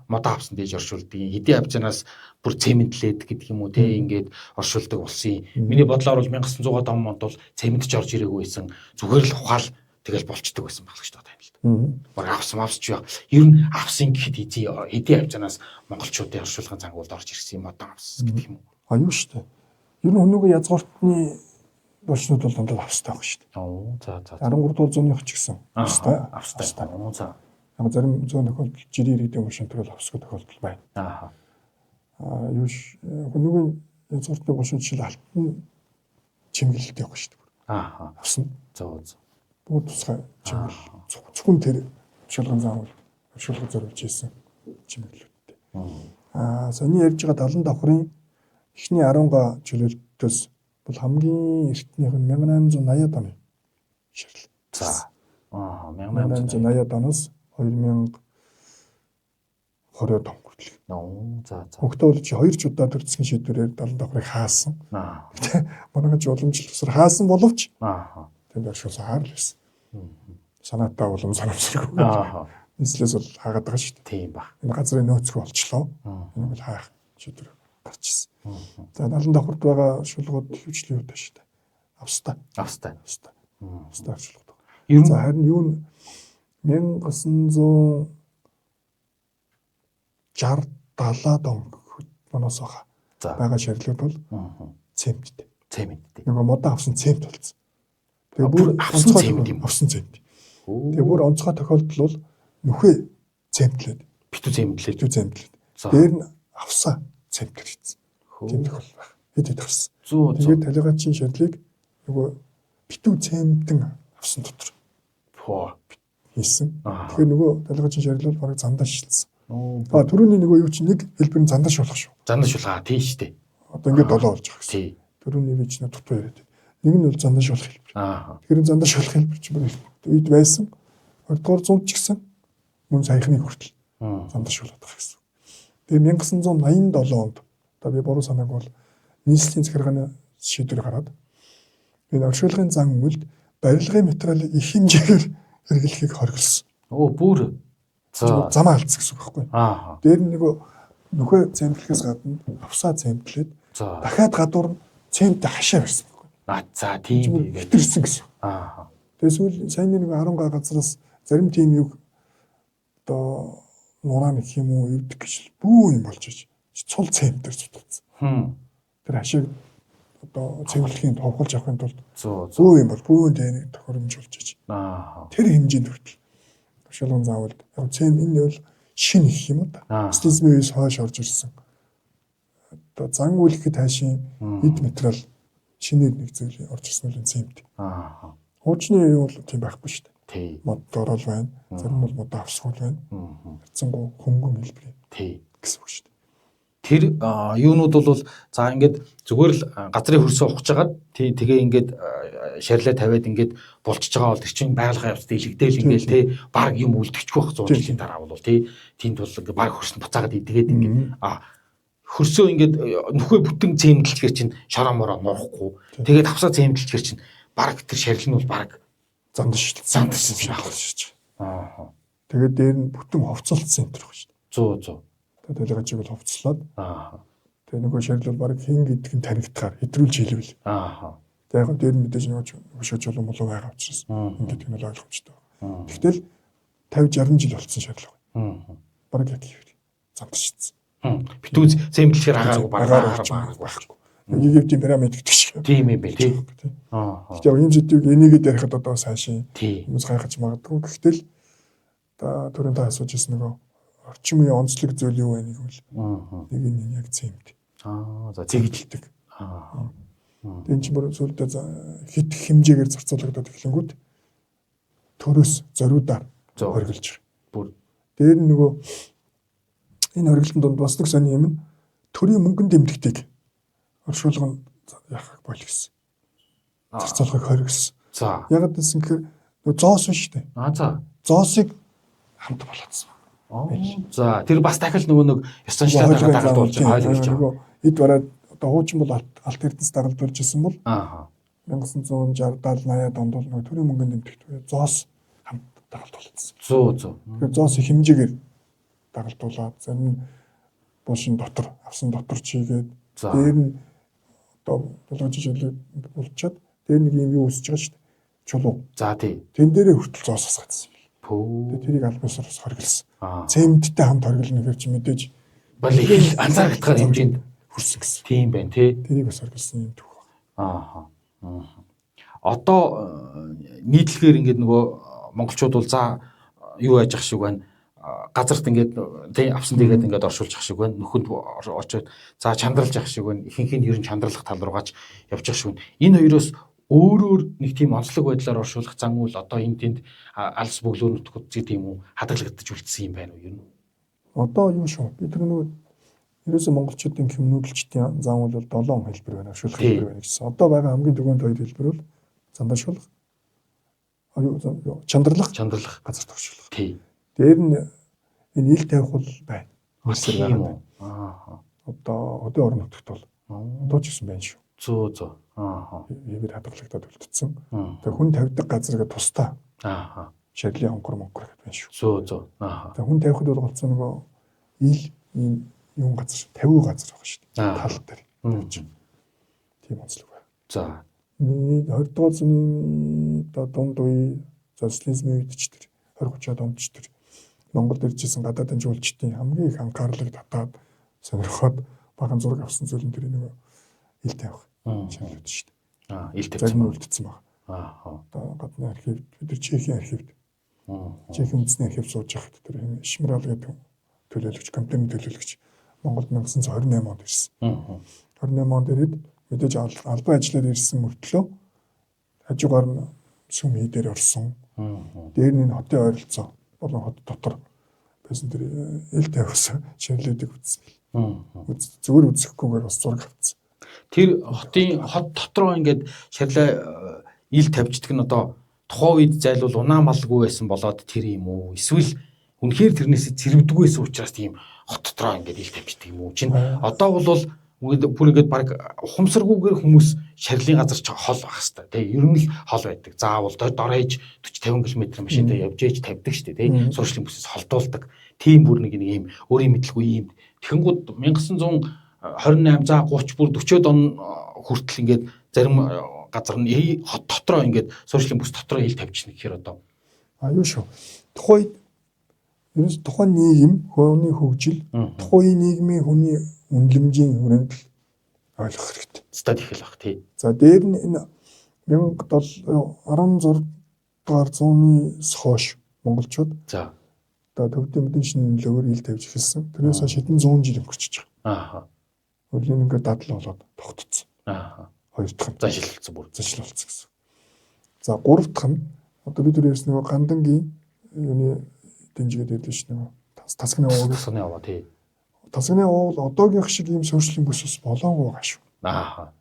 модоо авсан дэж оршуулдаг. Хэдий авчнаас бүр цементлээд гэдэг юм уу те ингээд оршуулдаг болсон. Миний бодлоор бол 1900-аад онд бол цементч орж ирээгүй байсан. Зүгээр л ухаал тэгэл болчдөг байсан баглагч таа тань л. Баг авсч яа. Ер нь авсан гэхэд хэдий авчнаас монголчуудын оршуулгын зангуулд орж ирсэн модоо авсан гэдэг юм уу. Юу шүү дээ. Ер нь өнөөгөө язгууртны болчнууд бол дандаа австай байгаа шүү дээ. За. 13 дугаар зууных ч гэсэн австай. За. Яг зарим зүүн тохиолдолд жирийн иргэдийн машин төрөл авсгүй тохиолдол байна. Юу ш өнөөгөө язгууртны болчнууд жишээл алтан чимгэлэлт явах шүү дээ. Авсан. За. Бүр тусгай чимгэл зөвхөн тэр шалган заавал оршуулга зориулж ийсэн чимгэлэлттэй. Сони ярьж байгаа 70 давхрын эхний 10 чөлөөлтөөс бол хамгийн эртнийх нь 1880-аад оны ширлэг. За. 1880-аад оноос 2020 он хүртэл. За. Хөгтөө бол чи 2 ч удаа төрөлцсөн шийдвэрээр 70 давхрыг хаасан. Гэтэ манайч уламжлалт тусаар хаасан боловч тэнд оршуулсан л байсан. Санаатай улам санамсаргүй. Нийслэлээс бол хаагаад байгаа шүү дээ. Тийм ба. Энэ газрын нөөцрөө болчлоо. Энэ бол хаах шийдвэр гарч ирсэн. За 70 давхарт байгаа шулгууд хөвчлийн үед шүү дээ. Австай. Шулгууд. За харин юу нь 1960 70-аад он оноос байгаа ширлүүд бол цементтэй. Нөгөө модоо авсан цемент болсон. Тэгээ бүр авсан цемент юм. Авсан цемент. Тэгээ бүр онцгой тохиолдол бол нүхээ цемтлээд. Битүү цемтлээд. Дээр нь авсаа цемтлэр хийсэн. Тийм тохиол байх. Хэд гарсан. Тэгээд талигачийн ширлийг нөгөө битүү цементэн авсан дотор хийсэн. Тэгэхээр нөгөө талигачийн ширэл бол бараг зандаа шилсэн. Төрөний нөгөө юу чинь нэг хэлбэр нь зандаа шулах шүү. Зандаа шулгаа тийм шүү дээ. Одоо ингээд 7 болж байгаа гэсэн. Төрөний би чинь дутуу яриад. Нэг нь бол зандаа шулах хэлбэр. Тэгэхээр зандаа шулах хэлбэр чинь үед байсан. 20 дугаар зуунд ч гэсэн мөн саяхныг хүртэл зандаа шулаад байгаа гэсэн. Тэгээ 1987 онд одоо би буруу санааг бол нийслэлийн захиргааны шийдвэр гараад энэ оршуулгын зан үйлд барилгын материалыг их хэмжээгээр хэрэглэхийг хориглосон. Бүр замаа алдсан гэсэн үг байхгүй. Дээр нөгөө нөхөө цемтлэхээс гадна авсаа цемтлээд дахиад гадуур нь цементтэй хашаа барьсан байхгүй. За тийм хэтэрсэн гэсэн. Тэгээс үл сайн нэг 10 газраас зарим тийм юу одоо нураа нэг юм уу өвдөг гэж бүү юм болж иж цул цементээр цутгацсан. Тэр хашааг одоо цэвэрлэхийн товхолж авахын тулд бүү юм бол бүүн дээр тохиромжуулж иж. Тэр хэмжээнд хүртэл оршуулгын заавалд яг цэм энэ бол шин их юм да. Стилизмээс хойш орж ирсэн. Одоо зан үйлхэд хайшийн эд материал шинээр нэг зүйл орж ирсэн үл цемент. Хуучны юу бол тийм байхгүй шүү дээ. Тий. Модоор л байна. Зарим бол модоо авсгуул байна. Хэцэнгу хөнгөн хэлбэр. Тий. Гэсэн үг шүү дээ. Тэр юунууд бол за ингээд зүгээр л газрын хөрсөө ухаж хагаад тэгээ ингээд шарилаа тавиад ингээд булчиж байгаа бол тэр чинь байгалгаа явцдаа илэгдээл ингээд тий баг юм үлдэхгүй байх 100 жилийн дараа бол тий тэнд бол ингээд баг хөрсөнд буцаагаад идгээд ингээд хөрсөө ингээд нөхөө бүтэн зэмдэлчгэр чинь шороо мороо нуухгүй тэгээд авсаа зэмдэлчгэр чинь баг тэр шарил нь бол баг зандаш шахах шиж. Тэгээд дээр нь бүтэн ховцолцсон юм тэр шүү дээ. 100. Тэгээд ялгаж игэл ховцлоод. Тэгээд нөгөө шарил бол баг хин гэдэг нь танигдахаар хэтрүүлж хэлвэл. Тэгээд яг дээр нь мэдээж нөгөө шож болон болов байгаа учраас ингээд юм л ойлгомжтой. Тэгтэл 50 60 жил болсон шарил байна. Баг яг юм. Зандашчихсан. Битүүн зэмдлэхээр агааргүй байхгүй. Египтийн пирамид гэдэг шиг. Тийм юм бэ тий. Тэгэхээр энэ зүйлийг энийгээд ярихад одоо сайшин хүмүүс гайхаж магадгүй. Гэхдээ л та түрүүн та асууж ирсэн нөгөө орчин үеийн онцлог зүйл юу вэ гэвэл нэг нь яг зэмд. За зэгдэлдэг. Энд чинь бүр зөвлөдөө хит хэмжээгээр зарцуулагдаад эхлэнгүүт төрөөс зориудаар хоригдж бүр дээр нь нөгөө энэ хоригдлын донд бас нэг сони юм нь төрийн мөнгөнд дэмжигдэх оршуулгын яхах бойл гэсэн. Зарцуулгыг хоригдсан. За. Яг гэсэн гэхээр нөгөө зоос биш үү? За. Зоосыг хамт болоодсон. За тэр бас дахил нөгөө нэг ёсон штатаар дагалдуулж хойлуулж байгаа. Эд бараад одоо хуучин бол алт эрдэнэс дагалдуулж ирсэн бол 1960 70 80 онд бол нөгөө төрийн мөнгөнд дэмжигдэх зоос хамт дагалдуулсан. 100. Тэгэхээр зоос их хэмжээгээр дагалдуулаад зарим булшин дотор авсан дотор чигээд дээр нь одоо болгож жилээ болчиход дээр нэг юм юу үсэж байгаа шүү дээ. Чулуу. За тий. Тэн дээрээ хүртэл зоосоос гацсан. Пөө. Тэрийг албасараас хоригдсан. Цементтэй хамт хоригдно гэхээр чи мэдээж бол их анзаарахтаар хэмжээнд хүрсэн гэсэн. Тийм байна тий. Тэрийг бас хоригдсан юм түүх. Одоо нийтлэгээр ингээд нөгөө монголчууд бол за юу яаж ах шиг байна. Газарт ингээд тий авсан дэгээд ингээд оршуулж ах шиг байна. Нөхөнд очоод за чандралж ах шиг байна. Ихэнх нь ер нь чандралах тал руугаач явж ах шиг байна. Энэ хоёроос өөрөөр нэг тийм онцлог байдлаар оршуулах зан үйл одоо энэ тэнд алс бөглөө нутгууд тийм үү хадгалагдаж үлдсэн юм байна уу ер нь? Одоо юу шүү. Бид нөгөө ерөөсөө монголчуудын хүмүүдэлчдийн зан үйл бол 7 хэлбэр байна. Оршуулах хэлбэр байна гэсэн. Одоо байгаа хамгийн түрүүнд хоёр хэлбэр бол зандаашуулах, чандралах, газар тогшуулах. Тий. Дээр нь энэ ил тавих бол байна. Үсэр байгаа. Одоо орон нутгт бол одоо ч гэсэн байна шүү. 100. Эвэр хадгалагдаад үлдсэн. Тэгээ хүн тавьдаг газар гэдэг тусдаа. Шарилын онгор монгор гэдэг байна шүү. 100. Тэгээ хүн тавихад бол голцоо нөгөө ил юм газар 50 газар байгаа шүү дээ. Тал дээр. Тийм онцлог байна. За. 20 дугаар зууны дунд үе социализмын үед ч тэр 20-30-аад онд ч тэр Монгол иржсэн гадаадын жуулчдын хамгийн их анхаарлыг татаад сонирхоод баган зураг авсан зүйл нь тэр нэг ил тавих шаардлага шүү дээ. Ил тавих зарим үлдсэн баг. Одоо гадны архивд бид Чехийн архивд Чехийн үндэсний архивд сууж байхад тэр Шмирал гэдэг төлөөлөгч, компани төлөөлөгч Монголд 1928 онд ирсэн. 28 онд ирээд мэдээж албан ажиллаар ирсэн мөртлөө хажуугаар нь сүм хийдээр орсон. Дээр нь хотын ойролцоо болон хот дотор байсан тэр ил тавьсан ширлээдэг үзсэн. Зүгээр үзэхгүйгээр бас зураг авсан. Тэр хот дотроо ингээд шарлаа ил тавьждаг нь одоо тухайн үед зайлвал унаамалгүй байсан болоод тэр юм уу? Эсвэл үнэхээр тэрнээс зэрвдэггүй байсан учраас тийм хот дотроо ингээд ил тавьждаг юм уу? Чин одоо бол бүр ингээд баг ухамсаргүйгээр хүмүүс шарлын газар ч хол байх хэвээр тий. Ер нь хол байдаг. Заавал дор ээж 40 50 км машинтай явж ээж тавьдаг шүү дээ тий. Сурчлын бүсээс холдуулдаг. Тийм бүр нэг юм өөрийн мэдлгүй юм. Тэгэнгүүт 1928 за 30 бүр 40-од он хүртэл ингээд зарим газар нь хот дотроо ингээд сурчлын бүс дотроо ил тавьчихна гэхээр одоо юу шүү. Тухайн нийгэм, хүний хөгжил, тухайн нийгмийн хүний үнэлэмжийн хүрээнд ойлгох хэрэгтэй. Стад их л баг тий. За дээр нь энэ 16 дугаар зуунаас хойш монголчууд за одоо төвдөө мэдэн шинэ нөлөөгөөр ил тавьж эхэлсэн. Тэрнээс хойш хэдэн 100 жил өнгөрчихөж байгаа. Өөрийн ингээд дадал болоод тогтцсон. Хоёр дахь нь зашилсан бүр. Зашил болсон гэсэн. За гурав дахь нь Одоо бид нар ярьсан нөгөө гандангийн юуны дэмжигээд ярьдэн ш нөгөө тасгны овоо тий. Тасгны овоо одоогийнх шиг ийм суурьшлийн бүс ус болоогүй байгаа шүү.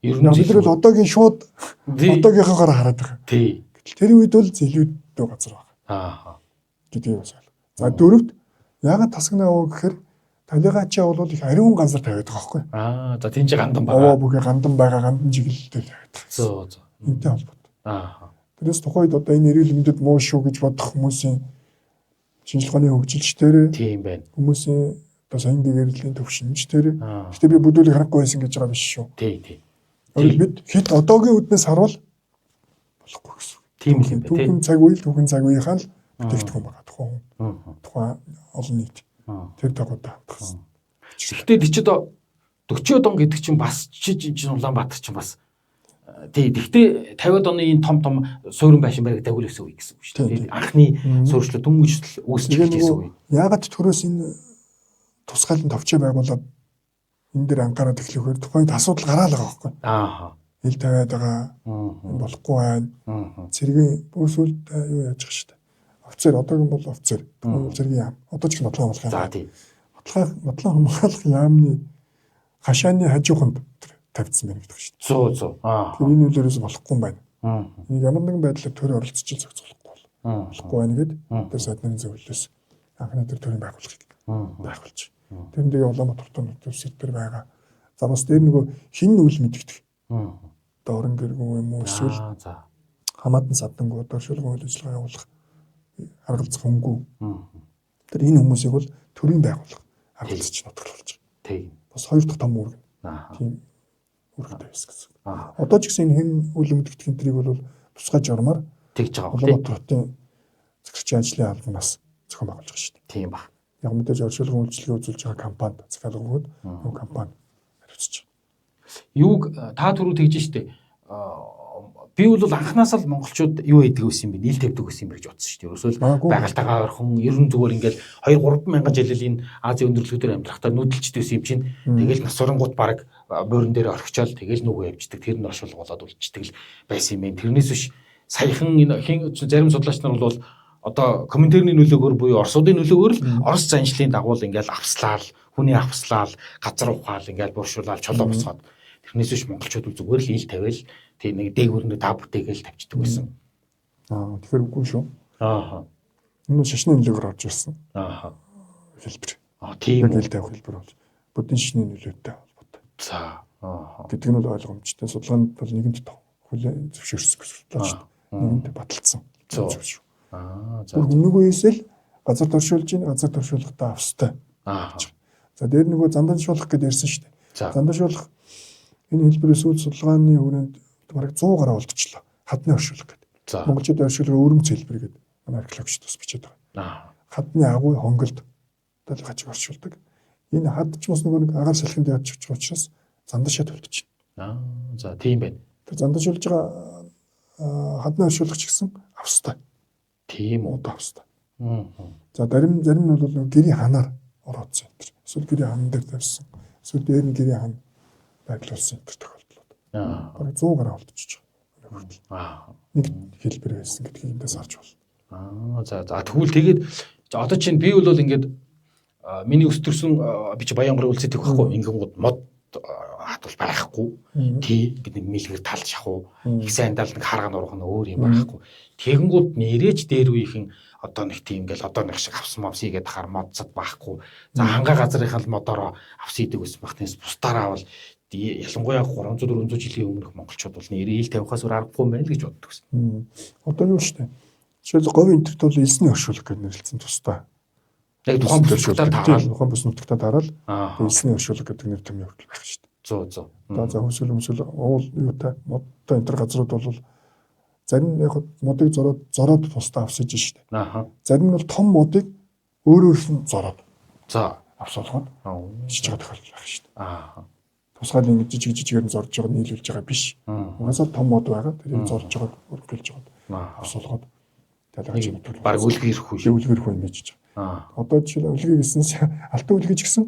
Ер нь бид нар одоогийн шууд одоогийнхоор хараад байгаа. Тий. Тэр үед бол зэлүүдтэй газар байгаа. Гэдгийг бас ойлгоо. За дөрөвт ягаад тасгны овоо гэхээр талигаачаа бол их ариун газар тавиад байгаа байхгүй. За тийм ч гандан байгаа. Овоо бүхий гандан байгаа, гандан чиглэлтэй тавиад байгаа. Зөө. Энтэй холбоотой. Тэрээс тухайд одоо энэ эрүүл мэндэд муу шүү гэж бодох хүмүүсийн шинжилгээ ухааны хөгжилчдэр тийм байна. Хүмүүсийн одоо сайн гэрлийн төвшинчдэр. Гэтэ би бүдүүлэг харахгүй байсан гэж байгаа биш шүү. Тий. Бид хэд одоогийн үднээс харуул болохгүй гэсэн. Тийм юм байна. Түүхэн цаг үеийнхаа л бүтээгдэхүүн байгаа. Тухайн олон нийт. Тэр дагуудаа хатгсан. Гэхдээ тийчд 40-од он гэдэг чинь бас Улаанбаатар чинь бас тий. Гэхдээ 50-од оны энэ том суурин байшин баригдаад өгсөн үе гэсэн үг шүү дээ. Анхны суурьшлууд дөнгөж үүсэж ирсэн үе. Яагаад төрөөс энэ тусгаалan товчоо байгуулад энэ дээр анхаарал эхлэхээр тухайд асуудал гараал байгаа байхгүй. Ил тавиад байгаа. Энэ болохгүй байна. Цэргийн бүр сүлд юу яаж байгаа шүү дээ. Офицер одоогийн бол офицер. Цэргийн яам. Одоо ч бодлого хамгаалах. За тий. Бодлого хамгаалах яамны хашааны хажууханд тавьдсан байна гэдэг шүү дээ. Зөө. Тэр энэ үйлээрээс болохгүй юм байна. Нэг ямар нэгэн байдлаар төр оролцож зохицуулахгүй болохгүй байна гэд тэр сайдны зөвлөлөөс анхны тэр төрийн байгууллагыг байгуулж. Тэрэндээ Улаанбаатар хотын төсөл төр байгаа. За бас дээр нөгөө хин үйл мэдэгдэх. Одоо орон гэргүй юм уу эсвэл хамаатан садангүй дөршилгөө үйл ажиллагаа явуулах харгалзах хөнгүү. Тэр энэ хүмүүсийг бол төрийн байгууллага харгалзаж нотголуулж байгаа. Тийм. Бас хоёр дахь том үүрэг. Тийм үүрэгтэй байсан гэсэн. Одоо ч гэсэн энэ хэн үйл мэдэгдэх энтрийг бол тусгай журмаар тэгж байгаа. Улаанбаатар хотын захирагчийн ажлын албанаас зохион байгуулж байгаа шүү дээ. Тийм ба. Яг мэдээж оршуулгын үйлчлэгээ үзүүлж байгаа компанид захиалгууд нөгөө компани хариуцж байгаа. Юуг та түрүү тэгж штэ. Би бол анханасаа л монголчууд юу хийдэг байсан юм бэ? Нийл тавьдаг байсан юм гэж бодсон шүү дээ. Ерөөсөө байгальтайгаа ойрхон ерөн зүгээр ингээл 2-3 мянган жил энэ Азийн өндөрлөгчдөр амьдрахтаа нүүдэлчтэй байсан юм чинь. Тэгэл нас урангууд баг буурин дээр орхичоод тэгэл нүгөө явждаг. Тэр нь оршуулга болоод үлдчихдэг л байсан юм. Тэрнээс биш саяхан энэ зарим судлаач нар бол одоо комментарийн нөлөөгөөр буюу Оросуудын нөлөөгөөр л Орос заншлын дагуу ингээл авслаал, хүний авслаал, газар ухаал ингээл бууршуулаад чолоо босгоод тэрнээс биш монголчууд зүгээр л ил тавиал тийм нэг дээгүүрнээ та бүтээгээл тавьчихдаг байсан. Тэгэхээр үгүй шүү. Энэ шашны нөлөөгөөр орж ирсэн. Хэлбэр. Тийм ил тавих хэлбэр бол буддийн шашны нөлөөтэй холбоотой. За. Гэдэг нь бол ойлгомжтой. Судалгаанд бол нэгэнт хүлээн зөвшөөрсөн гэж бодлоо. Нэгэнт баталсан. За. Өмнөг үеэсэл газар доршуулж ийн газар доршуулгатаа австай. За дээр нөгөө занданшуулах гэдээ ярьсан шүү дээ. Занданшуулах энэ хэлбэрээс үйл судалгааны хүрээнд бараг 100 гаруй болчихлоо. Хадны оршуулга гэдэг. Монголчууд оршуулга өрөмц хэлбэр гэдэг манай археологчд бас бичээд байгаа. Хадны агуй хонголд талгаач оршуулдаг. Энэ хад ч бас нөгөө нэг агаар салхинд яаж чиж учраас зандашаа төлдөж байна. За тийм байна. Тэр зандашуулж байгаа хадны оршуулгач гэсэн австай. Тийм үү австай. За зарим нь бол нөгөө гэрийн ханаар ороодсон энэ. Эсвэл гэрийн хан дээр тавьсан. Эсвэл дээр нь гэрийн хан байглуулсан энэ тохиолдлууд. Бараг 100 гаруй болчихж байгаа. Нэг хэлбэр байсан гэдгийг эндээс харж байна. За тэгвэл тэгээд одоо чинь би бол ингээд миний өстөрсөн би чи Баянгарын үлцэдэг байхгүй ингэнгууд мод хатвал байхгүй тий бид нэг мэлгэр талж явах уу их сайндал нэг харга нурах нь өөр юм байхгүй тэгэнгүүт нэрэж дээр үеийнхэн одоо нэг тийм ингээл одоо нэг шиг авсан мавс игээд хар модцад байхгүй за хангаа газрынхаа л модороо авс идэг ус багтнаас бусдаараа бол ялангуяа 300 400 жилийн өмнөх монголчууд бол нэрээ ил тавихаас өөр аргагүй юм байна л гэж боддог гэсэн. Одоо юу штэ. Жишээл говь энтерт бол элсний оршуулга гэж нэрлэлсэн тустай. Яг тухайн бүс нутагтаа дараал элсний оршуулга гэдэг нэр томьёо хүртэл байх штэ. За. За хөсөл уул юутай модтой энэ төр газрууд бол зарим яг модыг зороод тусдаа авсаж штэ. Зарим нь бол том модыг өөрөөр нь зороод. За авсуулгаад шиж байгаа тохиолдол байх штэ. Тусгаад ингэ жижигээр нь зорж байгаа нийлүүлж байгаа биш. Угаасаа том мод байгаа. тэрийг зорж байгаа өргөлж байгаа. Авсуулгаад талаач нь баг үлгэрх үү. Үлгэрх үү гэж байгаа. Одоо жишээ үлгий гэснээс алтан үлгий ч гэсэн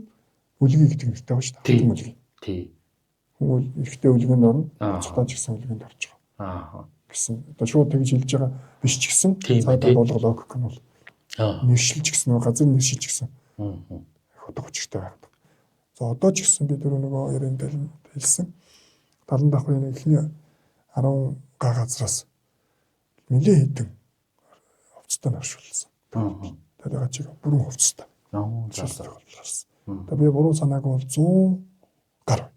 үлгий гэдэг нэртэй байна шүү дээ. Алтан үлгий. Тий. Хүн ихтэй үлгэнд орно. Цогтаач гэсэн үлгэнд орж байгаа. гэсэн. Одоо шууд тэгж хэлж байгаа биш ч гэсэн цаадаа болгол логик нь бол нэршилж гэсэн газар нэршилж гэсэн. Одоо хүчтэй байдаг. За одоо ч гэсэн би түрүү нөгөө ярин дээр хэлсэн 70 давхрын эхний 10 га газраас нэлээд хэдэн хувцастай оршуулсан. Тэгээд чиг бүрэн хувцастай. Тэгээд би буруу санаагүй бол 100 гар.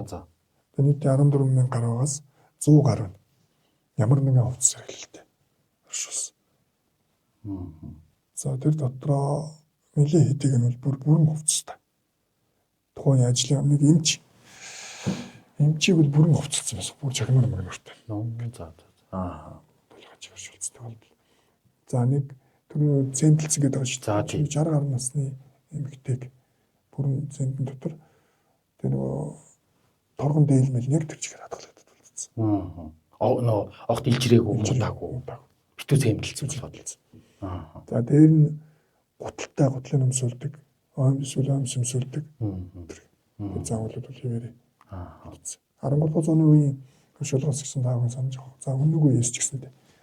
За. Тэгээд нийт 14,000 гаругаас 100 гар байна. Ямар нэгэн хувцас хэрэглэлтэй оршуулсан. За тэр дотроо нэлээд хэдийг нь бол бүрэн хувцастай. Тухайн ажлын нэг эмчийг бол бүрэн хувцалсан байсан. Бүр чагнаар мөрөөртэй. За. Болгож оршуулцдаг бол. За нэг түрүү цемплцэг гэдэг байгаа шүү дээ. 60 гаруй насны эмэгтэйг бүрэн цемплэн дотор тэр нөгөө торгон дээлмэл яг тэр чигээр хадгалагдаад үлдсэн. Огт илжрээгүй муудаагүй. Битүү цемплцэг болгоод. За дээр нь гуталтай гутлын өмсүүлдэг, өмсүүлдэг. Тэр заавлууд бол хэвээрээ. 13 зууны үеийн оршуулгаас гэсэн таагүй санаж байгаа. За өмнөг үеэс ч гэсэн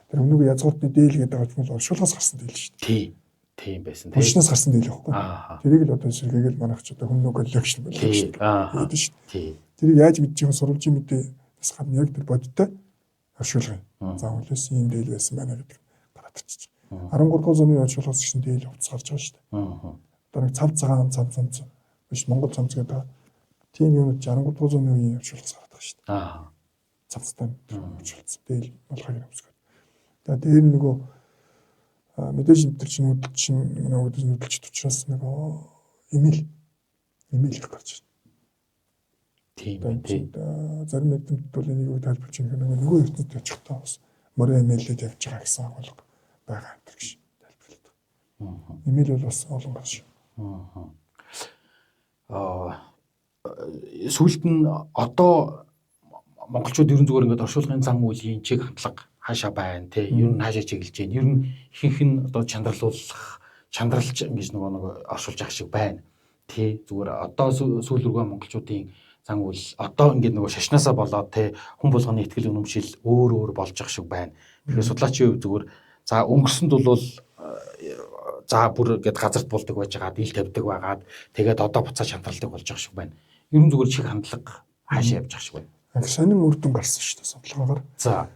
тэр өмнөг язгууртны дээл гэдэг байгаа нь оршуулгаас гарсан дээл шүү дээ. Тийм байсан. Оршноос гарсан дээл байхгүй. Тэрийг л одоо сэргээгээл манайх ч одоо өмнөг коллекшн болов шүү дээ. Тэрийг яаж мэдчихв сурвалжийн мэдээс гадна яг тэр бодиттой оршуулга. Заавлаас ийм дээл байсан байна гэдэг гараад ирчих. 13 зууны оршуулгаас гэсэн дээл хувцас гарч байгаа шүү дээ. Одоо нэг цав цагаан цамц биш Монгол цамц гэдэг. Тийм юм 13 зууны үеийн оршуулгаас гараад байгаа шүү дээ. Цамцтай оршуулсан дээл болгохыг өмсгөө. Тэгээд дээр нөгөө мэдээж энэ чинь хөдөлж учраас нөгөө имэйл их гарч байна. Тийм. Зарим нэгдмэд бол энийг юу тайлбарч байгаа нөгөө ертөнцид очихдаа бас морин имэйлээд явж байгаа гэсэн агуулга байгаа юм гэж тайлбарлаад. Имэйл бол бас олон гарч. Сүүлд нь одоо монголчууд ерөн зүгээр ингээд оршуулгын зан үйлийн чиг хандлага хаашаа байна те ер нь хаашаа чиглэж байна ер нь ихэнх нь одоо чандралж ингэж нөгөө оршуулж ах шиг байна тий зүгээр одоо сүүл рүүгээ монголчуудын зан үйл одоо ингээд нөгөө шашнаасаа болоод те хүн болгоны ихтгэл үнэмшил өөр болж ах шиг байна. Тэгэхээр судлаачийн хувьд зүгээр за өнгөрсөнд бол за бүр ингээд газарт болдог байж байгаа дийл тавьдаг байгаад тэгээд одоо буцаа чандралдаг болж ах шиг байна. Ер нь зүгээр чиг хандлага хаашаа явж ах шиг байна. Сонин үр дүн гарсан шүү дээ судалгаагаар. За.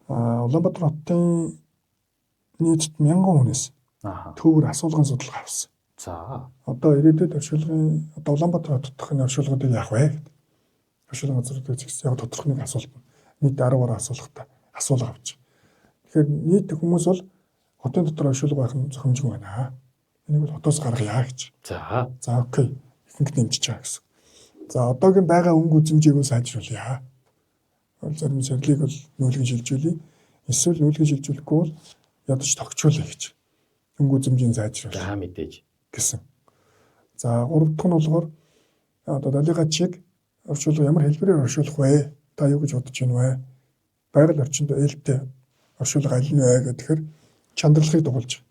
Улаанбаатар хотын нийт 1000 хүнээс төвөр асуулгын судалгаа авсан. За. Одоо ирээдүйд оршуулгын одоо Улаанбаатар хотод дахин оршуулгуудыг яах вэ гэдэг. Оршуулгын газруудыг зэгс яг тодорхой нэг асуулт. Нийт 10 гаруй асуулга авч. Тэгэхээр нийт хүмүүс бол хотын дотор оршуулга байх нь зохимжгүй байна. Энийг бол хотоос гаргая гэж. За окей. Ихэнх нэмжиж байгаа гэсэн. За одоогийн байгаа өнгө үзэмжийг сайжруулъя. Зарим сэрлийг бол нүүлгэн шилжүүлээ. Эсвэл нүүлгэн шилжүүлэхгүй бол ядаж тогтчуулъя гэж. Өнгө үзэмжийн сайжруулах. За мэдээж гэсэн. За гурав дахь нь болохоор одоо далига чиг оршуулга ямар хэлбэрээр оршуулах вэ? Та юу гэж бодож байна вэ? Байгаль орчинд ээлтэй оршуулга аль нь вэ гэхээр чандралхыг дугуулж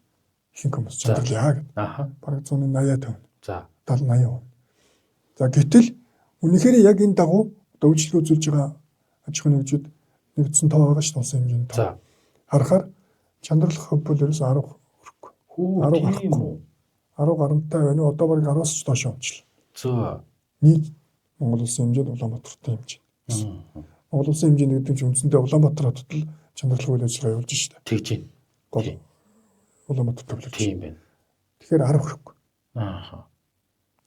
ихэнх хүмүүс чандралъя гэдэг. Бараг 180 тонн. За 70-80%. За гэтэл үнэхээр яг энэ дагуу одоо үйлчлэг үзүүлж байгаа аж ахуйн нэгжүүд нэгдсэн тоо байгаа шүү дээ улсын хэмжээний тоо. Харахаар чандралах хөв бол ерөөс 10 хүрэхгүй. 10 гарахгүй. 10 гарантай байна. Одоо бараг 10-аас ч доош онцлоо. За. Нийт Монгол улсын хэмжээнд Улаанбаатарын хэмжээ. Монгол улсын хэмжээнд гэдэг чинь үндсэндээ Улаанбаатар хотод л чандралах үйл ажиллагаа явуулж шүү дээ. Тэгж байна. Гол Улаанбаатар төвлөрч. Тийм байна. Тэгэхээр 10 хүрэхгүй.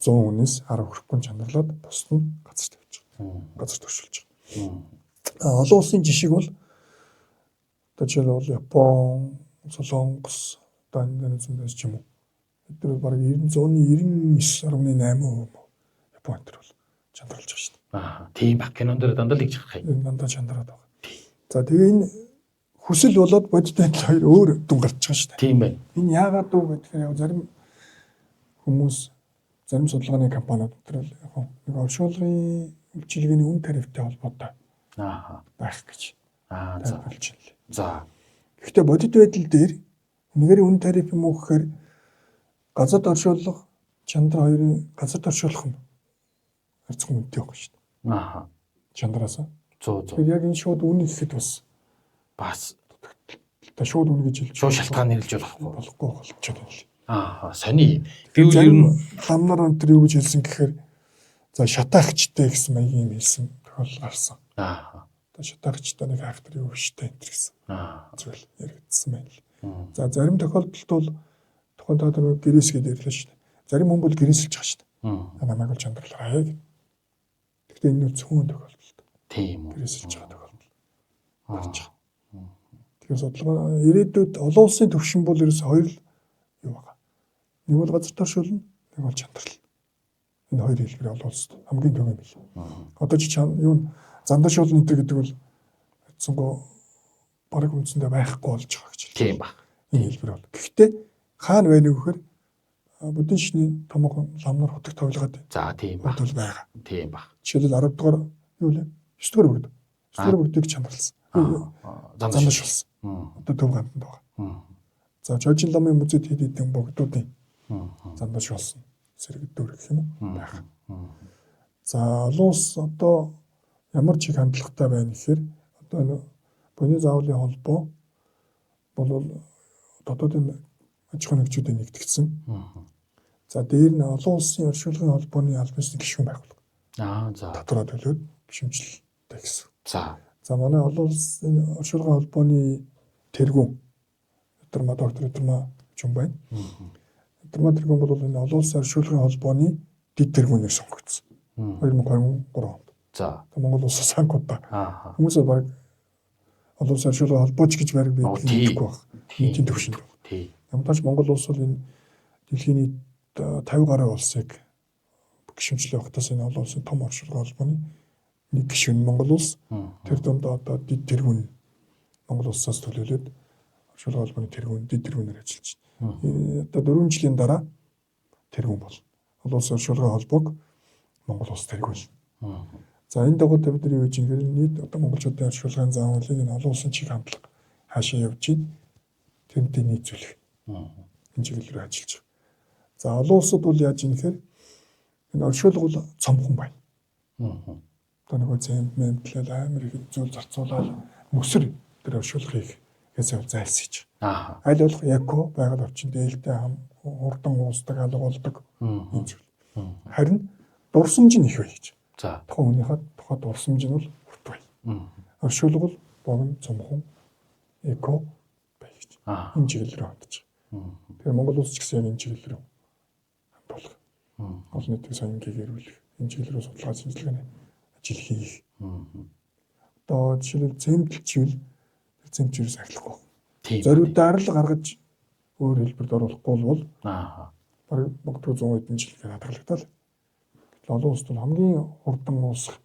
100 хүнээс 10 хүрэхгүй чандралаад бусд нь газар тавьж байгаа. Газар төвшүүлж байгаа. Олон улсын жишг бол одоо жишээлбэл Япон, Солонгос, одоо Индонезиас ч юм уу. Эдгээр бол бараг 99.8% Япон энэ бол чандралж байгаа шүү дээ. Тийм баг кинон дээр дандаа л гэж харах юм. Дандаа чандраад байгаа. За тэгээ энэ хүсэл болоод бодит байдал хоёр өөр дүн гарч байгаа шүү дээ. Тийм байна. Энэ яагаад вэ гэхээр яг зарим хүмүүс зарим судалгааны компаниуд тэр яг нэг оршуулгын үйлчилгээний үн тарифтай холбоотой байх гэж тайлбарлаж байна. За. Гэхдээ бодит байдал дээр үнэхээр үн тариф юм уу гэхээр газарт оршуулга чандар хоёрын газарт оршуулах нь харьцан үнэтэй байхгүй шүү дээ. Чандраасаа. Зөө. Тэгэхээр яг энэ шууд үнэ гэхэд бас Бас та шууд үнэ гэж хэлж шууд шалтгаан нэрлэж болохгүй болчиход байна л. Сони. Би үл ер нь ламнаар өнтер юу гэж хэлсэн гэхээр за шатаагчтай гэсэн маягийн хэлсэн тохиолдол гарсан. Одоо шатаагчтай нэг актер юу гэжтэй энэ гэсэн. Зүйл яригдсан байна л. За зарим тохиолдолд бол тухайн та гэрээс гээд ярьлаа шүү дээ. Зарим хүн бол гэрээсэлж байгаа шүү дээ. Намайг бол чандралаа хаяа гэдэг. Гэхдээ энэ нь зөвхөн тохиолдол. Тийм үү. Гэрээсэлж байгаа тохиолдол. Гарч байгаа. Тэгэхээр судалгаа ирээдүйд олон улсын төвшин бол ерөөс хоёр юу байгаа. Нэг бол газар туршуулна, нэг бол чандрал. Энэ хоёр хэлбэр олон улсад хамгийн төв юм бил. Одоо ч юу зандашуулна гэдэг бол хэцэнгөө бараг үндсэндээ байхгүй болж байгаа гэж. Тийм ба. Энэ хэлбэр бол. Гэхдээ хаана байна вэ гэхээр буддийн шний томоохон ламнар хотог товлогоод. За тийм ба. Бодвол байгаа. Тийм ба. Жишээлбэл 10 дугаар юу лээ? 9 дугаар бүгд. 9 дугаар бүгдийг чандралсан. Зандашуулсан. Одоо төв гамтанд байгаа. За жожин ламын музейд хэд хэдэн богдуудын зандашуулсан сэргэгдүүр гэх юм уу байх. За олон улс одоо ямар чиг хандлагатай байна гэхээр одоо боны заавлын холбоо бол дотоодын аж ахуйн нэгжүүдийн нэгтгэсэн. За дээр нь олон улсын оршуулгын холбооны аль бисны гишүүн байгуулга. За дотроо төлөөд гишүүнчлэлтэй гэсэн. За манай олон улсын оршуулгын холбооны тэргүүн доктор Чүм байна. Тэргүүн бол энэ олон улсын оршуулгын холбооны дэд тэргүүнээр сонгогдсон. 2023 онд. За Монгол улсаас санкуудаа. Хүмүүсээ баг олон улсын оршуулгын холбооч гэж бариг биелэхгүй баг. Нийтийн төвшөнд. Ямар ч Монгол улс бол энэ дэлхийн 50 гаруй улсыг гишүүнчлэх багтаас энэ олон улсын том оршуулгын холбооны нэг гишүүн Монгол улс. Тэр донд одоо дэд тэргүүн Монгол улсаас төлөөлөд оршуулгын холбооны тэргүүн дэд тэргүүнээр ажиллаж байна. Одоо 4 жилийн дараа тэргүүн бол олон улсын оршуулгын холбоог Монгол улс тэргүүлнэ. За энэ дагуу бид нар юу гэж ингэхээр нийт одоо монголчуудын оршуулгын зан үйлийг энэ олон улсын чиг хандлага хаашаа явж байна. Тэрнтэй нийцүүлэх. Энэ чиглэл рүү ажиллаж байгаа. За олон улсууд бол яаж юм гэхээр энэ оршуулга бол цомхон байна. Одоо нөгөө зэмд мэмтлэл амар их зүйл зарцуулаад мөсөр тэр оршуулгыг хэсэг зайлсхийж. Аль болох яко байгаль орчин дээлтэй хурдан уусдаг алга болдог энэ зүйл. Харин дурсамж нь их бай гэж. За тухайн хүнийхээ тухай дурсамж нь бол урт бай. Оршуулга бол богино цомхон эко бай гэж. Энэ чиглэл рүү хандж байгаа. Тэгэхээр Монгол улс ч гэсэн энэ чиглэл рүү хандуулах. Олон нийтийн соёнгийг эрүүлэх. Энэ чиглэл рүү судалгаа шинжилгээний ажил хийх. Одоо жишээлбэл зэмтэлчвэл зэмчрээс ахлахгүй. Зориудаар л гаргаж өөр хэлбэрд оруулахгүй бол бараг магадгүй 100 хэдэн жил гээд хадгалагдал. Олон улсад хамгийн хурдан уусах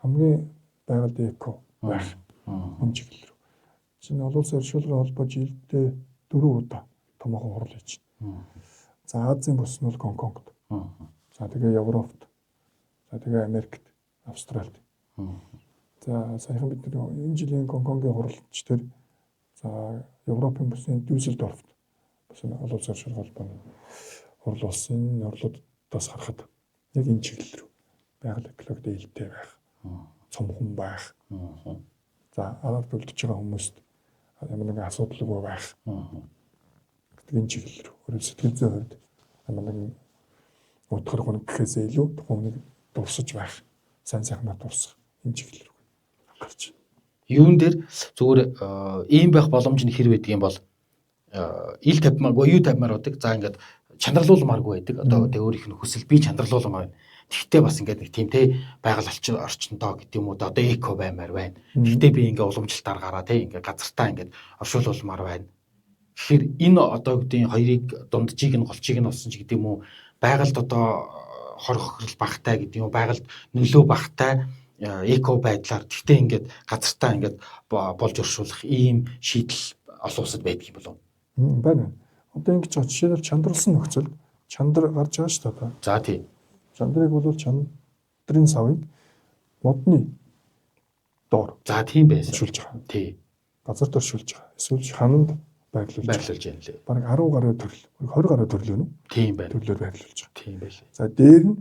хамгийн байгаль эко байх энэ чиглэл рүү. Чиний олон улсын оршуулгын холбоо жилдээ 4 удаа томоохон хурал хийж байна. За Азийн бүс нь бол Гонконгт. За тэгээ Европт. За тэгээ Америкт, Австралид. За саяхан бид энэ жилийн Гонконгийн хуралч төр за Европын бүсийн Дюссельдорфт бас олон улсын оршуулгын холбооны хурал болсон орлуудаас харахад яг энэ чиглэл рүү байгаль экологид ээлтэй байх, цомхон байх. За араар төлдөж байгаа хүмүүст ямар нэгэн асуудалгүй байх. Гэдэг энэ чиглэл рүү. Өөрөөр сэтгэл зүйн хувьд ямар нэгэн утгаар гоног гэхээсээ илүү тухайг дурсаж байх, сайн сайхнаа дурсах энэ чиглэл рүү гарч байна. Юун дээр зүгээр ийм байх боломж нь хэр байдаг юм бол ил тавьмааргүй, юу тавьмаар байдаг. За ингээд чандралуулмааргүй байдаг. Одоо тэ өөрийнх нь хүсэл би чандралуулмаар байна. Тэгтээ бас ингээд нэг тийм те байгаль орчинтоо гэдэг юм уу одоо эко баймаар байна. Тэгтээ би ингээд уламжлалтаар гараа те ингээд газартаа ингээд оршуулмаар байна. Тэгэхээр энэ одоо гэдгийн хоёрыг дунджийг нь голчийг нь олсон ч гэдэг юм уу байгальд одоо хор хохирол багтай гэдэг юм уу байгальд нөлөө багтай эко байдлаар тэгтээ ингээд газартаа ингээд болж оршуулах ийм шийдэл олон улсад байдаг юм болов уу? Байна. Одоо ингэж жишээлбэл чандралсан нөхцөлд чандар гарч байгаа шүү дээ. За тийм. Чандрыг бол чандрын савыг модны доор. За тийм байсан. Оршуулж байгаа. Тий. Газарт оршуулж байгаа. Эсвэл хананд байрлуулж байна лээ. Бараг 10 гаруй төрөл, 20 гаруй төрөл үү? Тийм байна. Төрлөөр байрлуулж байгаа. Тийм байлээ. За дээр нь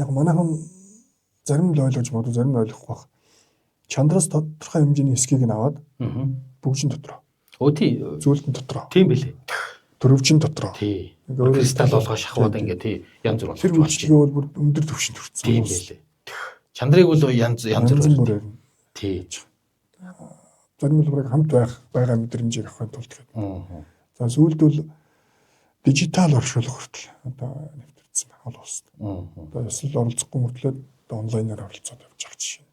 яг манайхан зарим нь ойлгож магадгүй зарим нь ойлгохгүй байх. чандраас тодорхой хэмжээний эсхийг нь аваад бүгжин дотроо. Өө тий. Зүйлтэн дотроо. Тийм билээ. Төрөвчин дотроо. Тий. Кристалл болгоо шахаад ингээ тий янз бүр тэр үйлчлэгээ бол бүр өндөр түвшинд хүрсэн. Тийм билээ. Чандрыг бол янз бүр. Тий. Зарим нь хамт байгаа мэдрэмжийг авахын тулд гэдэг. За сүүлд бол дижитал оршуулга хүртэл одоо нэвтрсэн байна ол улсад. Одоо эсвэл оролцохгүй мөртлөө онлайнаар оролцоод явж байгаа жишээ.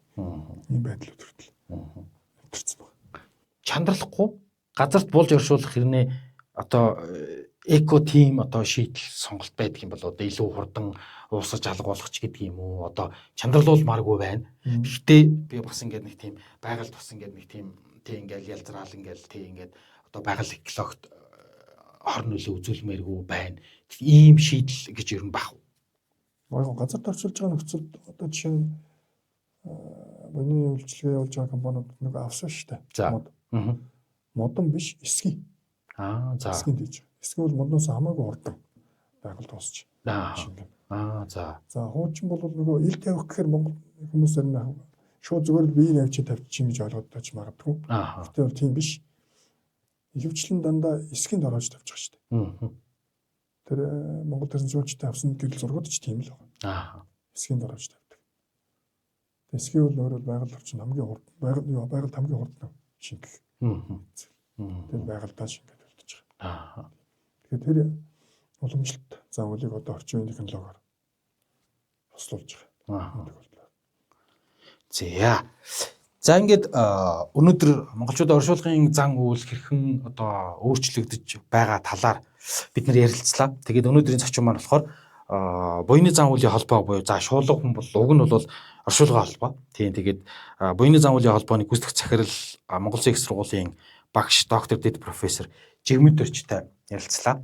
Ийм байдлууд хүртэл нэвтрсэн байна. Чандралахгүй газарт булж оршуулах хэрнээ одоо эко тим одоо шийдэл сонголт байдаг юм бол одоо илүү хурдан уусаж алга болгох ч гэдэг юм уу одоо чандралуулмааргүй байна. Гэхдээ би бас ингээд нэг тийм байгальд бас ингээд нэг тийм тий ингээд ялзраал ингээд тий ингээд одоо байгаль экологт хор нөлөө үзүүлмээргүй байна. Ийм шийдэл гэж ер нь бах. Газарт орчуулж байгаа нөхцөлд одоо жишээ нь боёны үйлчлэгээ явуулж байгаа компаниуд нэг авсан шүү дээ. Модон биш эсгий. За. Эсгийн дэж. Эсгий бол модноос хамаагүй хурдан байгальд дуусч. За. За хуучин бол нөгөө ил тавих гэхээр Монгол хүмүүс ер нь шууд зүгээр биеийг авчиж тавьчих гэж ойлгоод тааж магадгүй. Гэхдээ бол тийм биш. Ихэвчлэн дандаа эсгийн дороож тавьчих шүү дээ. Тэр Монгол төрийн жуулчтай авсан гэрэл зургууд ч тийм л байна. Эсгийн дороож тавьдаг. Эсгийн бол өөрөө байгаль орчин хамгийн хурдан байгальд хамгийн хурдан шингэх. Тэр байгальдаа шингээд үлдэж байгаа. Тэгэхээр тэр уламжлалт заавлыг одоо орчин үеийн технологиор бослуулж байгаа. За ингээд өнөөдөр монголчуудын оршуулгын зан үйл хэрхэн одоо өөрчлөгдөж байгаа талаар бид нар ярилцлаа. Тэгээд өнөөдрийн зочин маань болохоор буйны зан үйлийн холбоо буюу за шуулга хүн бол уг нь бол оршуулгын холбоо. Тийм тэгээд буйны зан үйлийн холбооны гүйцэтгэх захирал Монгол Улсын их сургуулийн багш доктор дэд профессор Жигмэд Дөрчтэй ярилцлаа.